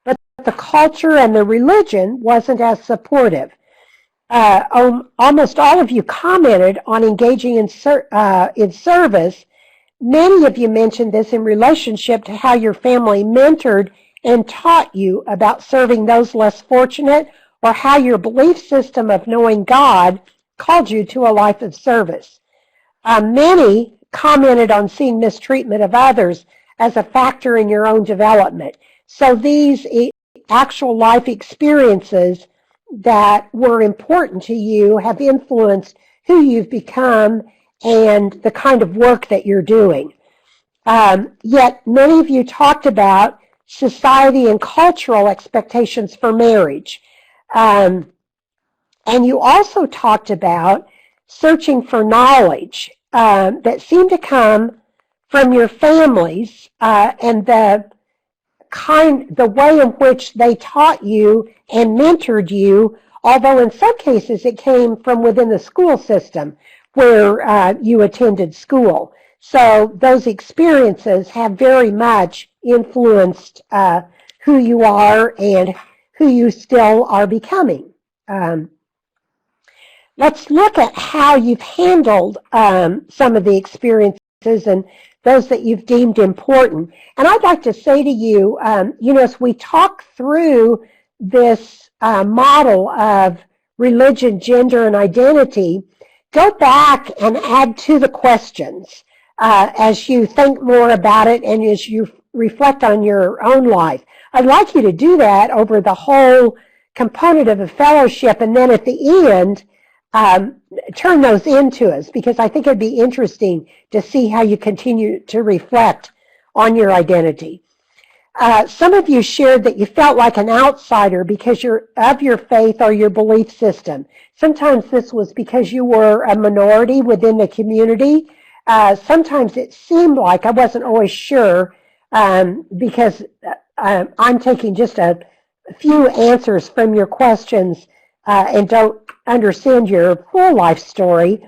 but the culture and the religion wasn't as supportive. Almost all of you commented on engaging in service. Many of you mentioned this in relationship to how your family mentored and taught you about serving those less fortunate, or how your belief system of knowing God called you to a life of service. Many commented on seeing mistreatment of others as a factor in your own development. So these actual life experiences that were important to you have influenced who you've become and the kind of work that you're doing. Yet many of you talked about society and cultural expectations for marriage. And you also talked about searching for knowledge that seemed to come from your families and the way in which they taught you and mentored you, although in some cases it came from within the school system where you attended school. So those experiences have very much influenced who you are and who you still are becoming. Let's look at how you've handled some of the experiences and those that you've deemed important. And I'd like to say to you, as we talk through this model of religion, gender, and identity, go back and add to the questions as you think more about it and as you reflect on your own life. I'd like you to do that over the whole component of a fellowship, and then at the end, turn those into us, because I think it'd be interesting to see how you continue to reflect on your identity. Some of you shared that you felt like an outsider because you're of your faith or your belief system. Sometimes this was because you were a minority within the community. Sometimes it seemed like, I wasn't always sure, because I'm taking just a few answers from your questions and don't understand your full life story.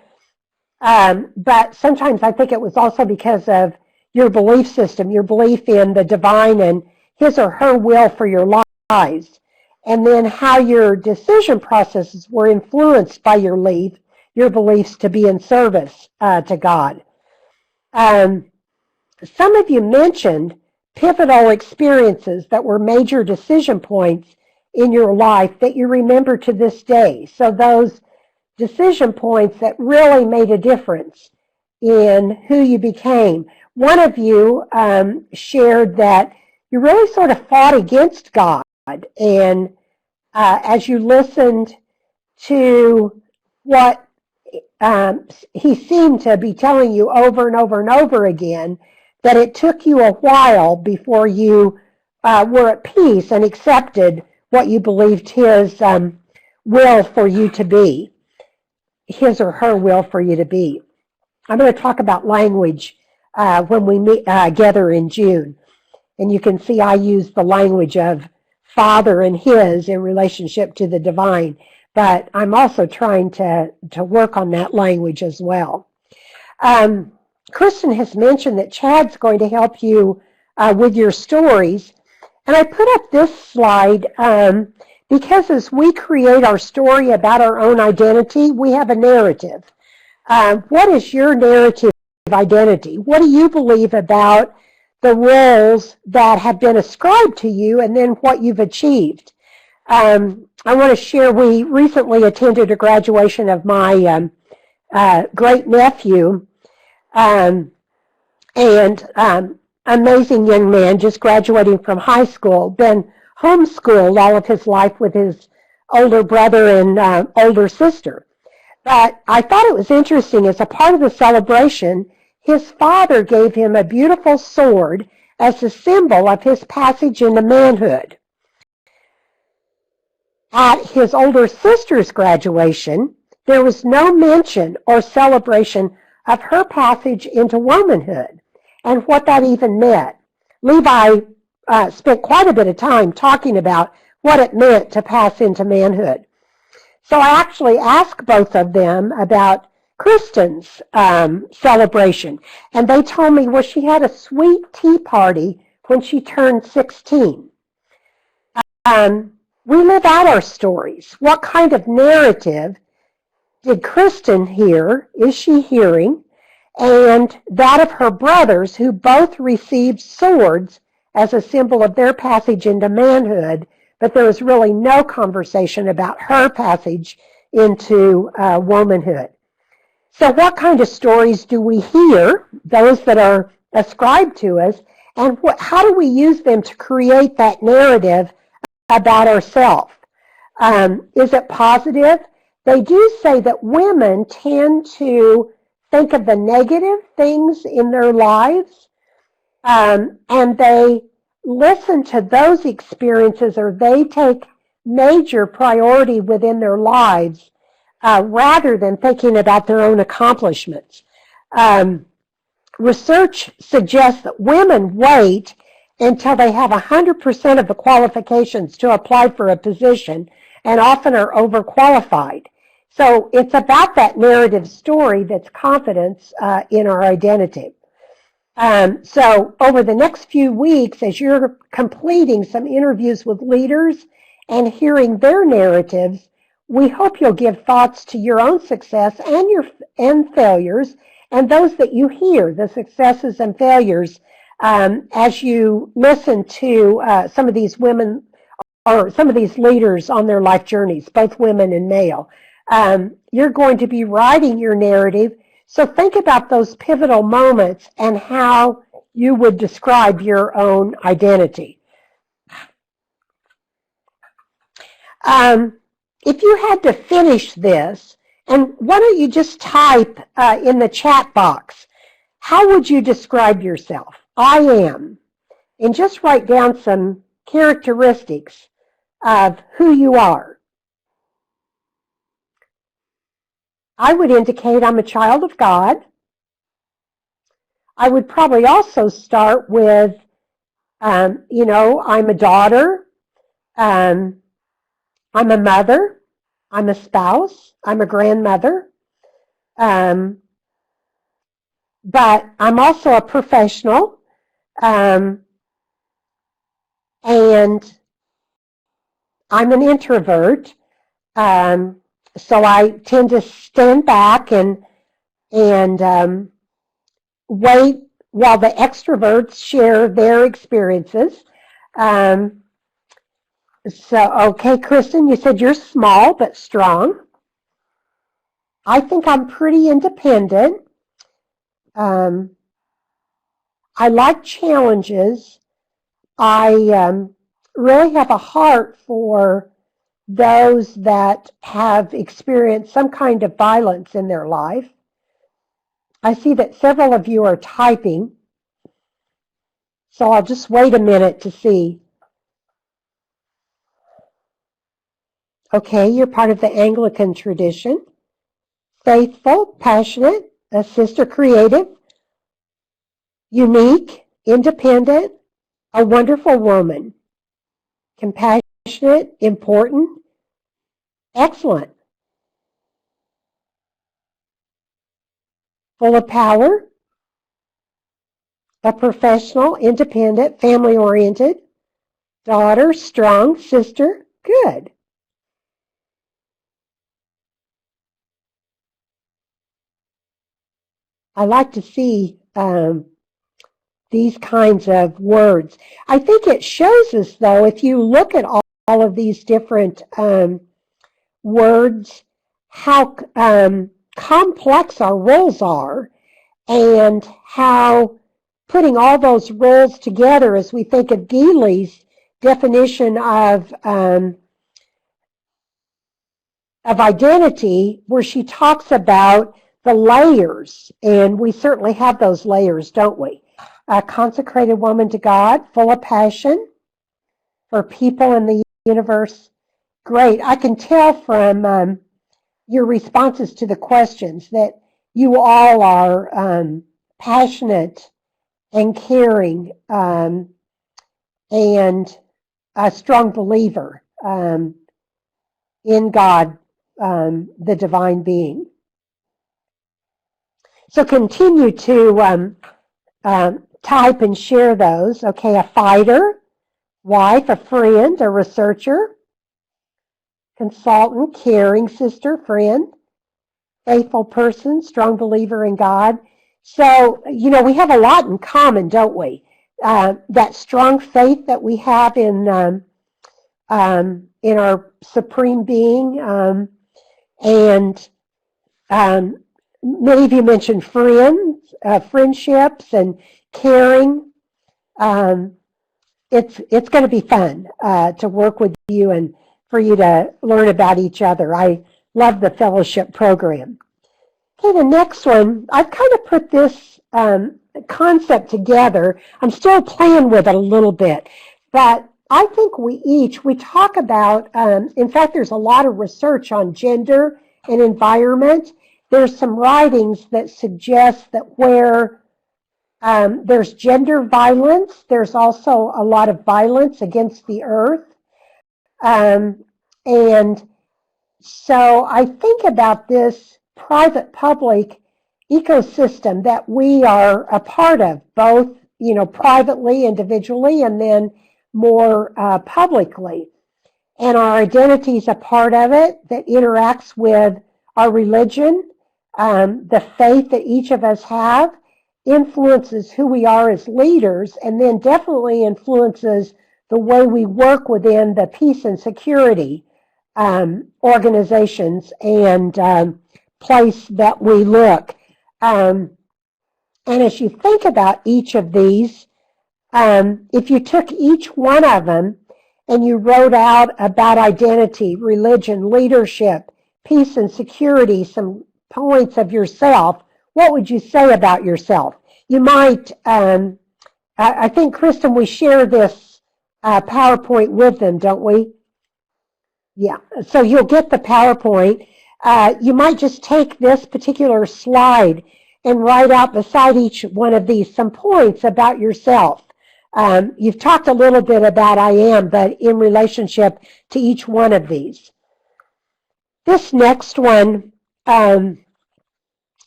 But sometimes I think it was also because of your belief system, your belief in the divine and his or her will for your lives, and then how your decision processes were influenced by your beliefs to be in service to God. Some of you mentioned pivotal experiences that were major decision points in your life that you remember to this day. So those decision points that really made a difference in who you became. One of you shared that you really sort of fought against God, and as you listened to what he seemed to be telling you over and over and over again, that it took you a while before you were at peace and accepted what you believed his will for you to be, his or her will for you to be. I'm going to talk about language when we meet together in June. And you can see I use the language of Father and his in relationship to the divine, but I'm also trying to work on that language as well. Kristen has mentioned that Chad's going to help you with your stories. And I put up this slide because as we create our story about our own identity, we have a narrative. What is your narrative identity? What do you believe about the roles that have been ascribed to you and then what you've achieved? I want to share, we recently attended a graduation of my great nephew, and amazing young man, just graduating from high school, been homeschooled all of his life with his older brother and older sister. But I thought it was interesting, as a part of the celebration, his father gave him a beautiful sword as a symbol of his passage into manhood. At his older sister's graduation, there was no mention or celebration of her passage into womanhood and what that even meant. Levi spent quite a bit of time talking about what it meant to pass into manhood. So I actually asked both of them about Kristen's celebration, and they told me, well, she had a sweet tea party when she turned 16. We live out our stories. What kind of narrative did Kristen hear, is she hearing, and that of her brothers, who both received swords as a symbol of their passage into manhood, but there was really no conversation about her passage into womanhood. So what kind of stories do we hear, those that are ascribed to us, And how do we use them to create that narrative about ourselves? Is it positive? They do say that women tend to think of the negative things in their lives, and they listen to those experiences, or they take major priority within their lives rather than thinking about their own accomplishments. Research suggests that women wait until they have 100% of the qualifications to apply for a position and often are overqualified. So it's about that narrative story that's confidence in our identity. So over the next few weeks, as you're completing some interviews with leaders and hearing their narratives, we hope you'll give thoughts to your own success and failures, and those that you hear, the successes and failures, as you listen to some of these women or some of these leaders on their life journeys, both women and male. You're going to be writing your narrative, so think about those pivotal moments and how you would describe your own identity. If you had to finish this, and why don't you just type in the chat box, how would you describe yourself? I am. And just write down some characteristics of who you are. I would indicate I'm a child of God. I would probably also start with, I'm a daughter, I'm a mother, I'm a spouse, I'm a grandmother, but I'm also a professional, and I'm an introvert, so I tend to stand back and wait while the extroverts share their experiences. Okay, Kristen, you said you're small but strong. I think I'm pretty independent. I like challenges. I really have a heart for those that have experienced some kind of violence in their life. I see that several of you are typing, so I'll just wait a minute to see. Okay, you're part of the Anglican tradition. Faithful, passionate, a sister creative, unique, independent, a wonderful woman, compassionate, important, excellent, full of power, a professional, independent, family-oriented, daughter, strong, sister, good. I like to see these kinds of words. I think it shows us, though, if you look at all of these different words, how complex our roles are, and how putting all those roles together, as we think of Geely's definition of identity, where she talks about the layers, and we certainly have those layers, don't we? A consecrated woman to God, full of passion for people in the universe. Great. I can tell from your responses to the questions that you all are passionate and caring and a strong believer in God, the divine being. So continue to type and share those. Okay, a fighter, wife, a friend, a researcher, consultant, caring sister, friend, faithful person, strong believer in God. So, we have a lot in common, don't we? That strong faith that we have in our supreme being, and many of you mentioned friends, friendships, and caring. It's going to be fun to work with you and for you to learn about each other. I love the fellowship program. Okay, the next one, I've kind of put this concept together. I'm still playing with it a little bit, but I think we talk about, in fact, there's a lot of research on gender and environment. There's some writings that suggest that where there's gender violence, there's also a lot of violence against the earth. And so I think about this private-public ecosystem that we are a part of, both, privately, individually, and then more publicly. And our identity is a part of it that interacts with our religion. The faith that each of us have influences who we are as leaders, and then definitely influences the way we work within the peace and security organizations and place that we look. And as you think about each of these, if you took each one of them and you wrote out about identity, religion, leadership, peace and security, some points of yourself, what would you say about yourself? You might, I think, Kristen, we share this PowerPoint with them, don't we? Yeah, so you'll get the PowerPoint. You might just take this particular slide and write out beside each one of these some points about yourself. You've talked a little bit about I am, but in relationship to each one of these. This next one,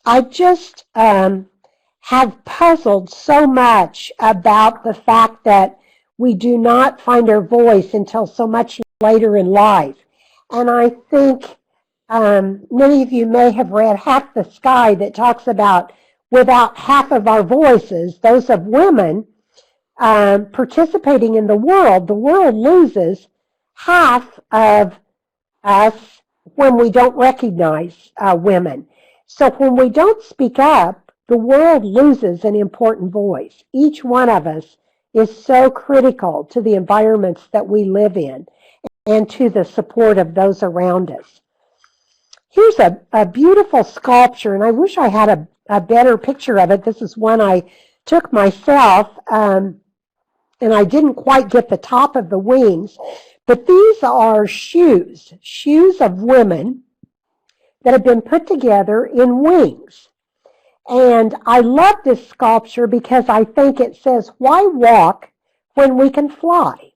I just have puzzled so much about the fact that we do not find our voice until so much later in life. And I think many of you may have read Half the Sky that talks about without half of our voices, those of women, participating in the world loses half of us when we don't recognize women. So when we don't speak up, the world loses an important voice. Each one of us is so critical to the environments that we live in and to the support of those around us. Here's a beautiful sculpture, and I wish I had a better picture of it. This is one I took myself, and I didn't quite get the top of the wings, but these are shoes of women that have been put together in wings. And I love this sculpture because I think it says, why walk when we can fly?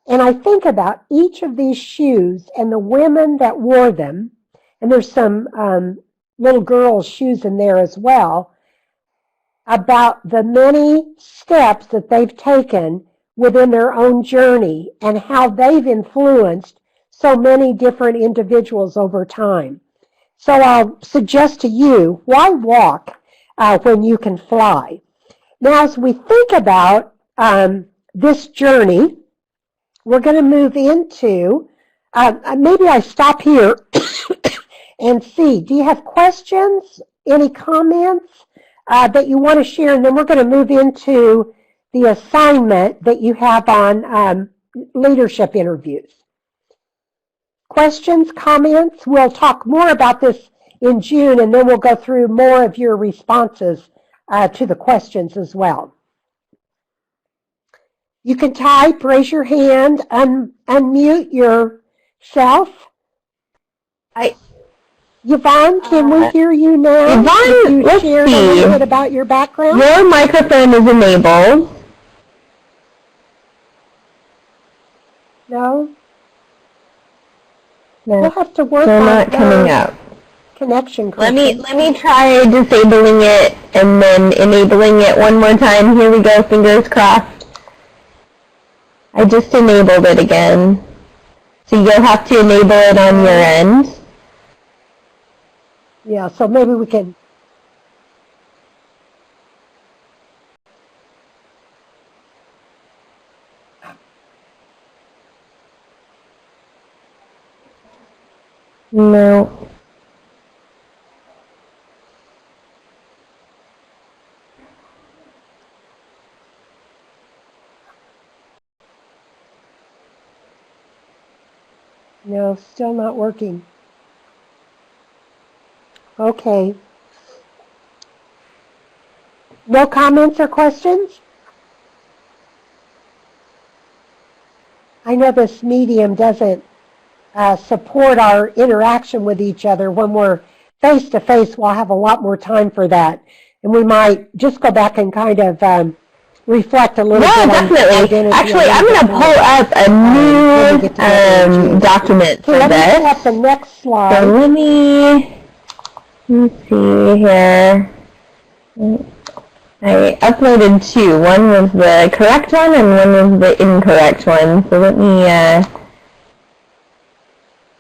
And I think about each of these shoes and the women that wore them, and there's some little girls' shoes in there as well, about the many steps that they've taken within their own journey and how they've influenced so many different individuals over time. So I'll suggest to you, why walk when you can fly? Now, as we think about this journey, we're going to move into, maybe I stop here and see, do you have questions, any comments that you want to share? And then we're going to move into the assignment that you have on leadership interviews. Questions, comments? We'll talk more about this in June, and then we'll go through more of your responses to the questions as well. You can type, raise your hand, unmute yourself. Yvonne, can we hear you now? Yvonne, let's see. A little bit about your background. Your microphone is enabled. No? We'll have to work They're on not coming up. Connection. Let me try disabling it and then enabling it one more time. Here we go, fingers crossed. I just enabled it again. So you'll have to enable it on your end. Yeah, so maybe we can. No. Still not working. Okay. No comments or questions? I know this medium doesn't support our interaction with each other. When we're face to face, we'll have a lot more time for that. And we might just go back and kind of reflect a little bit on definitely. identity. Actually, I'm going to pull up a new document for Let me this. pull up the next So slide. let me see here. I uploaded two. One was the correct one and one was the incorrect one. So let me,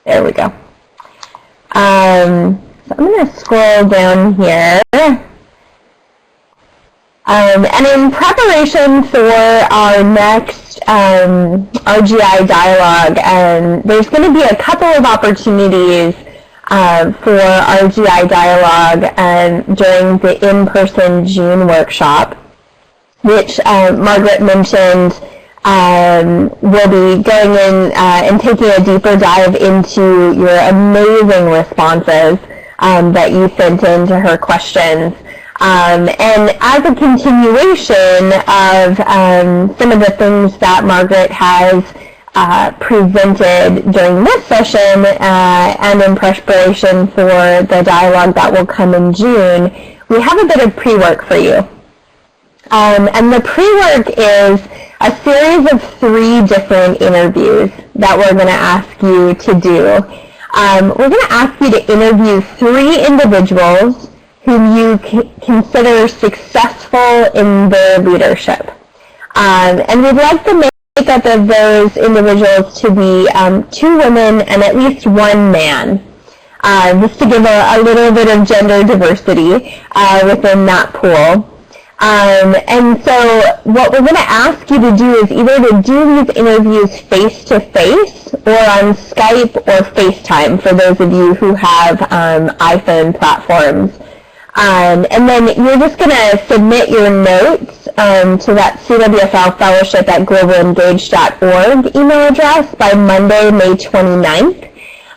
there we go. So I'm going to scroll down here. And in preparation for our next RGI dialogue, there's going to be a couple of opportunities for RGI dialogue during the in-person June workshop, which Margaret mentioned we'll be going in and taking a deeper dive into your amazing responses that you sent in to her questions. And as a continuation of some of the things that Margaret has presented during this session and in preparation for the dialogue that will come in June, we have a bit of pre-work for you. And the pre-work is a series of 3 different interviews that we're going to ask you to do. We're going to ask you to interview 3 individuals whom you consider successful in their leadership. And we'd like the makeup of those individuals to be 2 women and at least 1 man, just to give a little bit of gender diversity within that pool. And so what we're going to ask you to do is either to do these interviews face-to-face or on Skype or FaceTime for those of you who have iPhone platforms. And then you're just going to submit your notes to that CWFL Fellowship at globalengage.org email address by Monday, May 29th.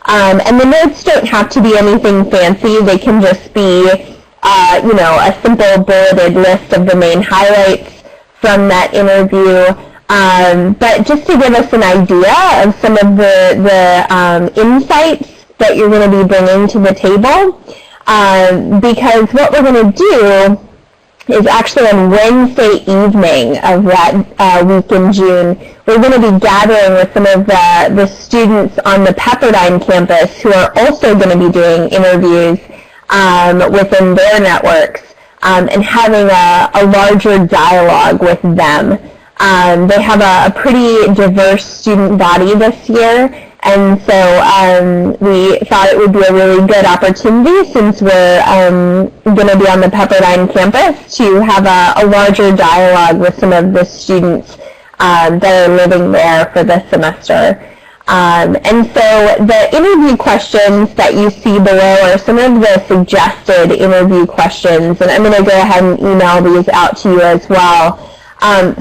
And the notes don't have to be anything fancy. They can just be, a simple bulleted list of the main highlights from that interview. But just to give us an idea of some of the insights that you're going to be bringing to the table. Because what we're going to do is actually on Wednesday evening of that week in June, we're going to be gathering with some of the students on the Pepperdine campus who are also going to be doing interviews within their networks and having a larger dialogue with them. They have a pretty diverse student body this year. And so we thought it would be a really good opportunity, since we're going to be on the Pepperdine campus, to have a larger dialogue with some of the students that are living there for this semester. And so the interview questions that you see below are some of the suggested interview questions, and I'm going to go ahead and email these out to you as well.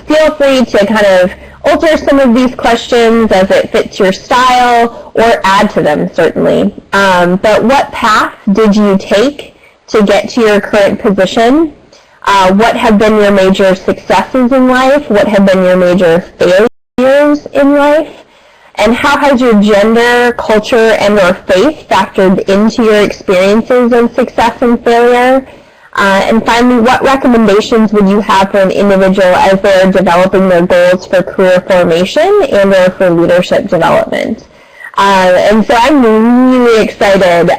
Feel free to kind of alter some of these questions as it fits your style, or add to them, certainly. But what path did you take to get to your current position? What have been your major successes in life? What have been your major failures in life? And how has your gender, culture, and or faith factored into your experiences of success and failure? And finally, what recommendations would you have for an individual as they're developing their goals for career formation and or for leadership development? And so I'm really excited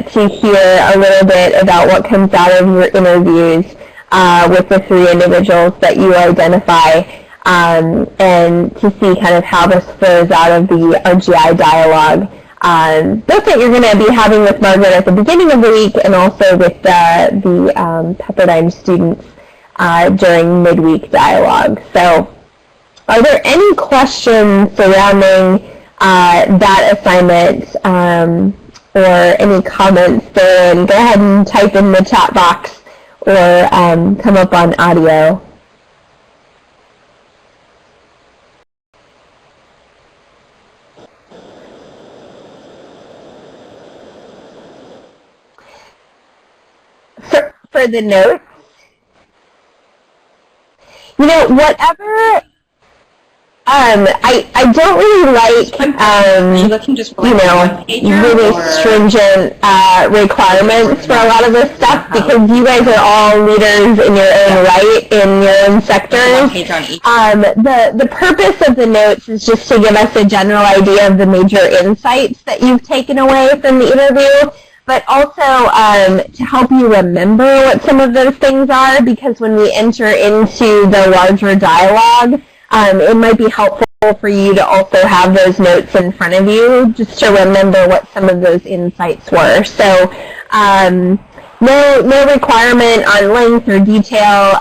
to hear a little bit about what comes out of your interviews with the 3 individuals that you identify, and to see kind of how this flows out of the RGI dialogue. Both that you're going to be having with Margaret at the beginning of the week, and also with the Pepperdine students during midweek dialogue. So are there any questions surrounding that assignment, or any comments there? And go ahead and type in the chat box, or come up on audio. for the notes, you know, whatever, I don't really like, you looking just for you like know, one pager really or stringent requirements for a lot of this stuff because you guys are all leaders in your own right, in your own one sectors. page on each? The purpose of the notes is just to give us a general idea of the major insights that you've taken away from the interview, but also to help you remember what some of those things are, because when we enter into the larger dialogue, it might be helpful for you to also have those notes in front of you just to remember what some of those insights were. So no requirement on length or detail,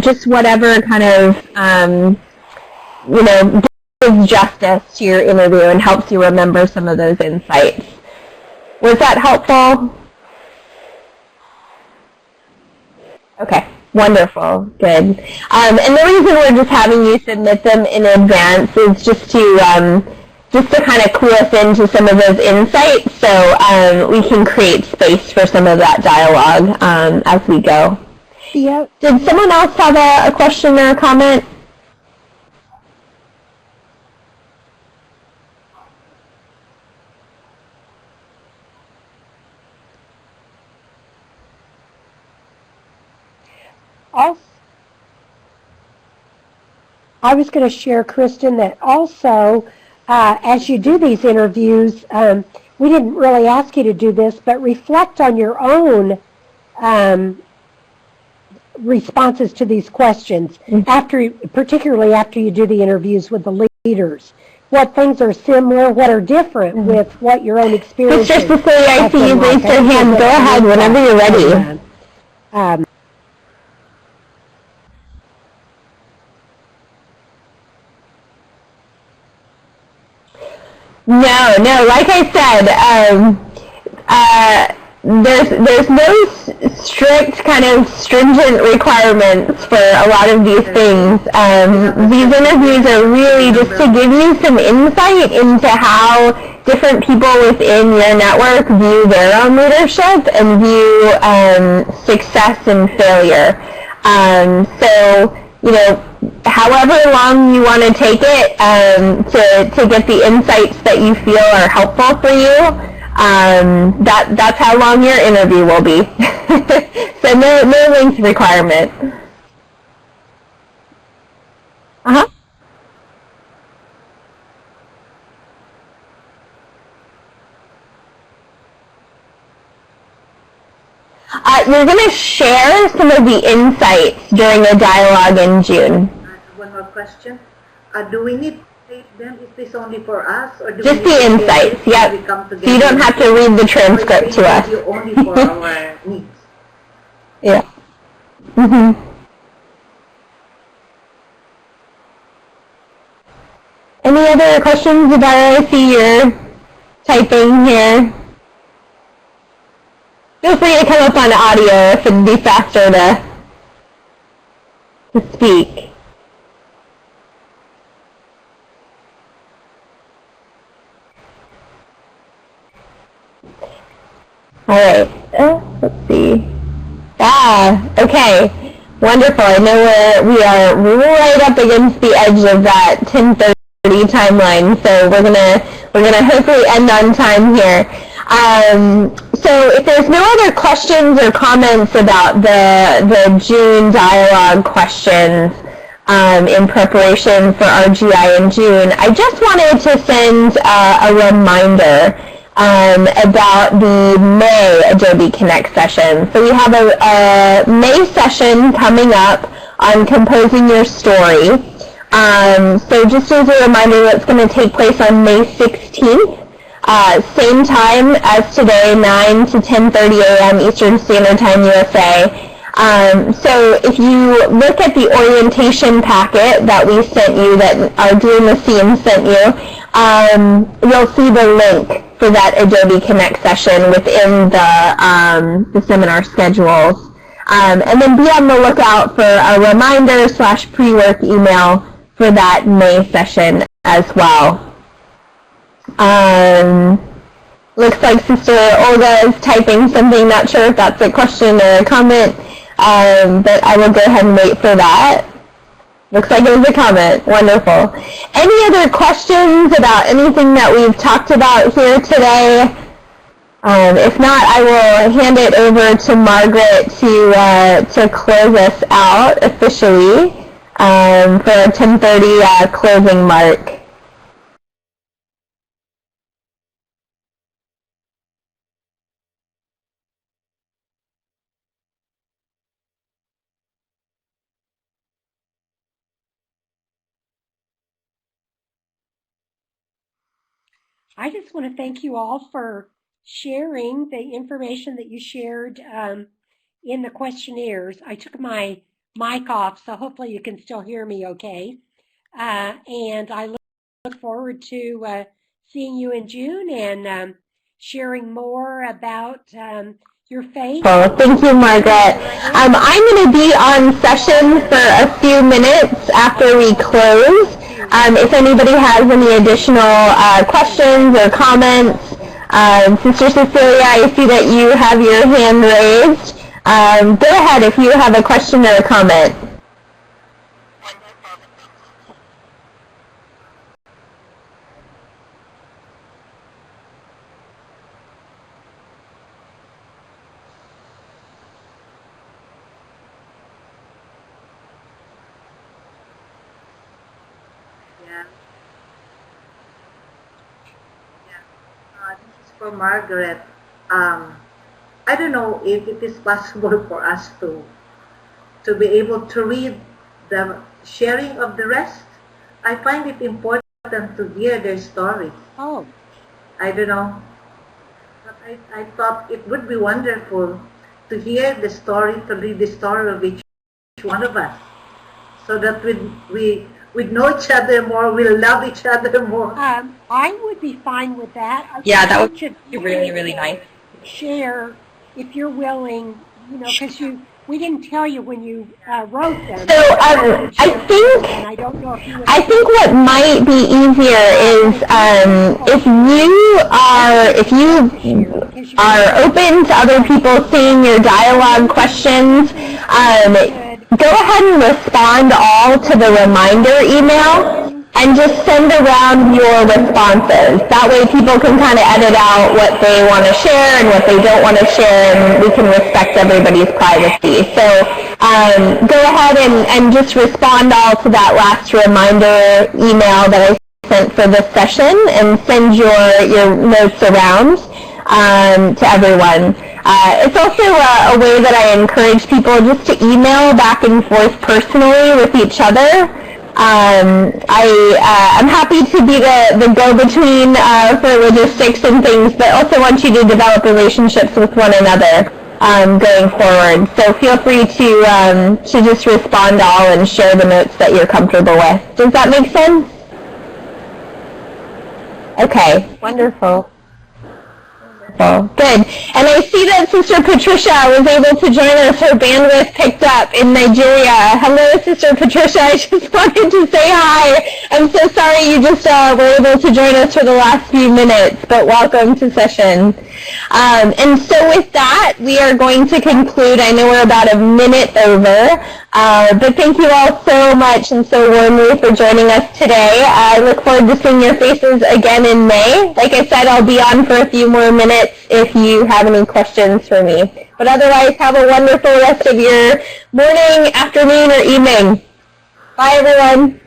just whatever kind of, you know, gives justice to your interview and helps you remember some of those insights. Was that helpful? Okay. Wonderful, good. And the reason we're just having you submit them in advance is just to kind of clue us into some of those insights, so we can create space for some of that dialogue as we go. Yeah. Did someone else have a question or a comment? I was going to share, Kristen, that also as you do these interviews, we didn't really ask you to do this, but reflect on your own responses to these questions, particularly after you do the interviews with the leaders. What things are similar, what are different with what your own experience is. Sister Cecilia, I see you raised your hand. Go ahead whenever you're ready. No, like I said, there's no strict kind of stringent requirements for a lot of these things. These interviews are really just to give you some insight into how different people within your network view their own leadership and view success and failure. So, you know, however long you want to take it to get the insights that you feel are helpful for you, that's how long your interview will be. So no length requirement. You're going to share some of the insights during a dialogue in June. One more question. Do we need to tape them? Is this only for us? Or do Just we need the to insights, tape yep. it when we come So you don't have to read the transcript to us. Only for our needs. Yeah. Any other questions about it? I see you're typing here. Feel free to come up on audio if it'd be faster to speak. All right. Let's see. Okay. Wonderful. I know we are right up against the edge of that 10:30 timeline, so we're gonna hopefully end on time here. So if there's no other questions or comments about the June dialogue questions in preparation for our GI in June, I just wanted to send a reminder about the May Adobe Connect session. So we have a May session coming up on composing your story. So just as a reminder, that's going to take place on May 16th. Same time as today, 9 to 10:30 a.m. Eastern Standard Time, USA. So if you look at the orientation packet that we sent you, that our Dear Nassim sent you, you'll see the link for that Adobe Connect session within the seminar schedules. And then be on the lookout for a reminder / pre-work email for that May session as well. Looks like Sister Olga is typing something, not sure if that's a question or a comment. but I will go ahead and wait for that. Looks like it was a comment. Wonderful. Any other questions about anything that we've talked about here today? If not, I will hand it over to Margaret to close us out officially for our 10:30 closing mark. I just want to thank you all for sharing the information that you shared in the questionnaires. I took my mic off, so hopefully you can still hear me okay. And I look forward to seeing you in June and sharing more about your faith. Well, thank you, Margaret. I'm going to be on session for a few minutes after we close. If anybody has any additional questions or comments, Sister Cecilia, I see that you have your hand raised. Go ahead if you have a question or a comment. This is for Margaret. I don't know if it is possible for us to be able to read the sharing of the rest. I find it important to hear their stories. Oh. I don't know. But I thought it would be wonderful to hear the story, to read the story of each one of us, so that we'd know each other more, we'll love each other more. I would be fine with that. Yeah, that would be really, really nice. Share, if you're willing, because we didn't tell you when you wrote them. So I think what might be easier is if you are open to other people seeing your dialogue questions, go ahead and respond all to the reminder email and just send around your responses. That way people can kind of edit out what they want to share and what they don't want to share, and we can respect everybody's privacy. So go ahead and just respond all to that last reminder email that I sent for this session, and send your notes around to everyone. It's also a way that I encourage people just to email back and forth personally with each other. I'm happy to be the go-between for logistics and things, but also want you to develop relationships with one another going forward. So feel free to just respond all and share the notes that you're comfortable with. Does that make sense? Okay, wonderful. Good. And I see that Sister Patricia was able to join us. Her bandwidth picked up in Nigeria. Hello, Sister Patricia. I just wanted to say hi. I'm so sorry you just were able to join us for the last few minutes, but welcome to session. And so with that, we are going to conclude. I know we're about a minute over, but thank you all so much and so warmly for joining us today. I look forward to seeing your faces again in May. Like I said, I'll be on for a few more minutes if you have any questions for me. But otherwise, have a wonderful rest of your morning, afternoon, or evening. Bye, everyone.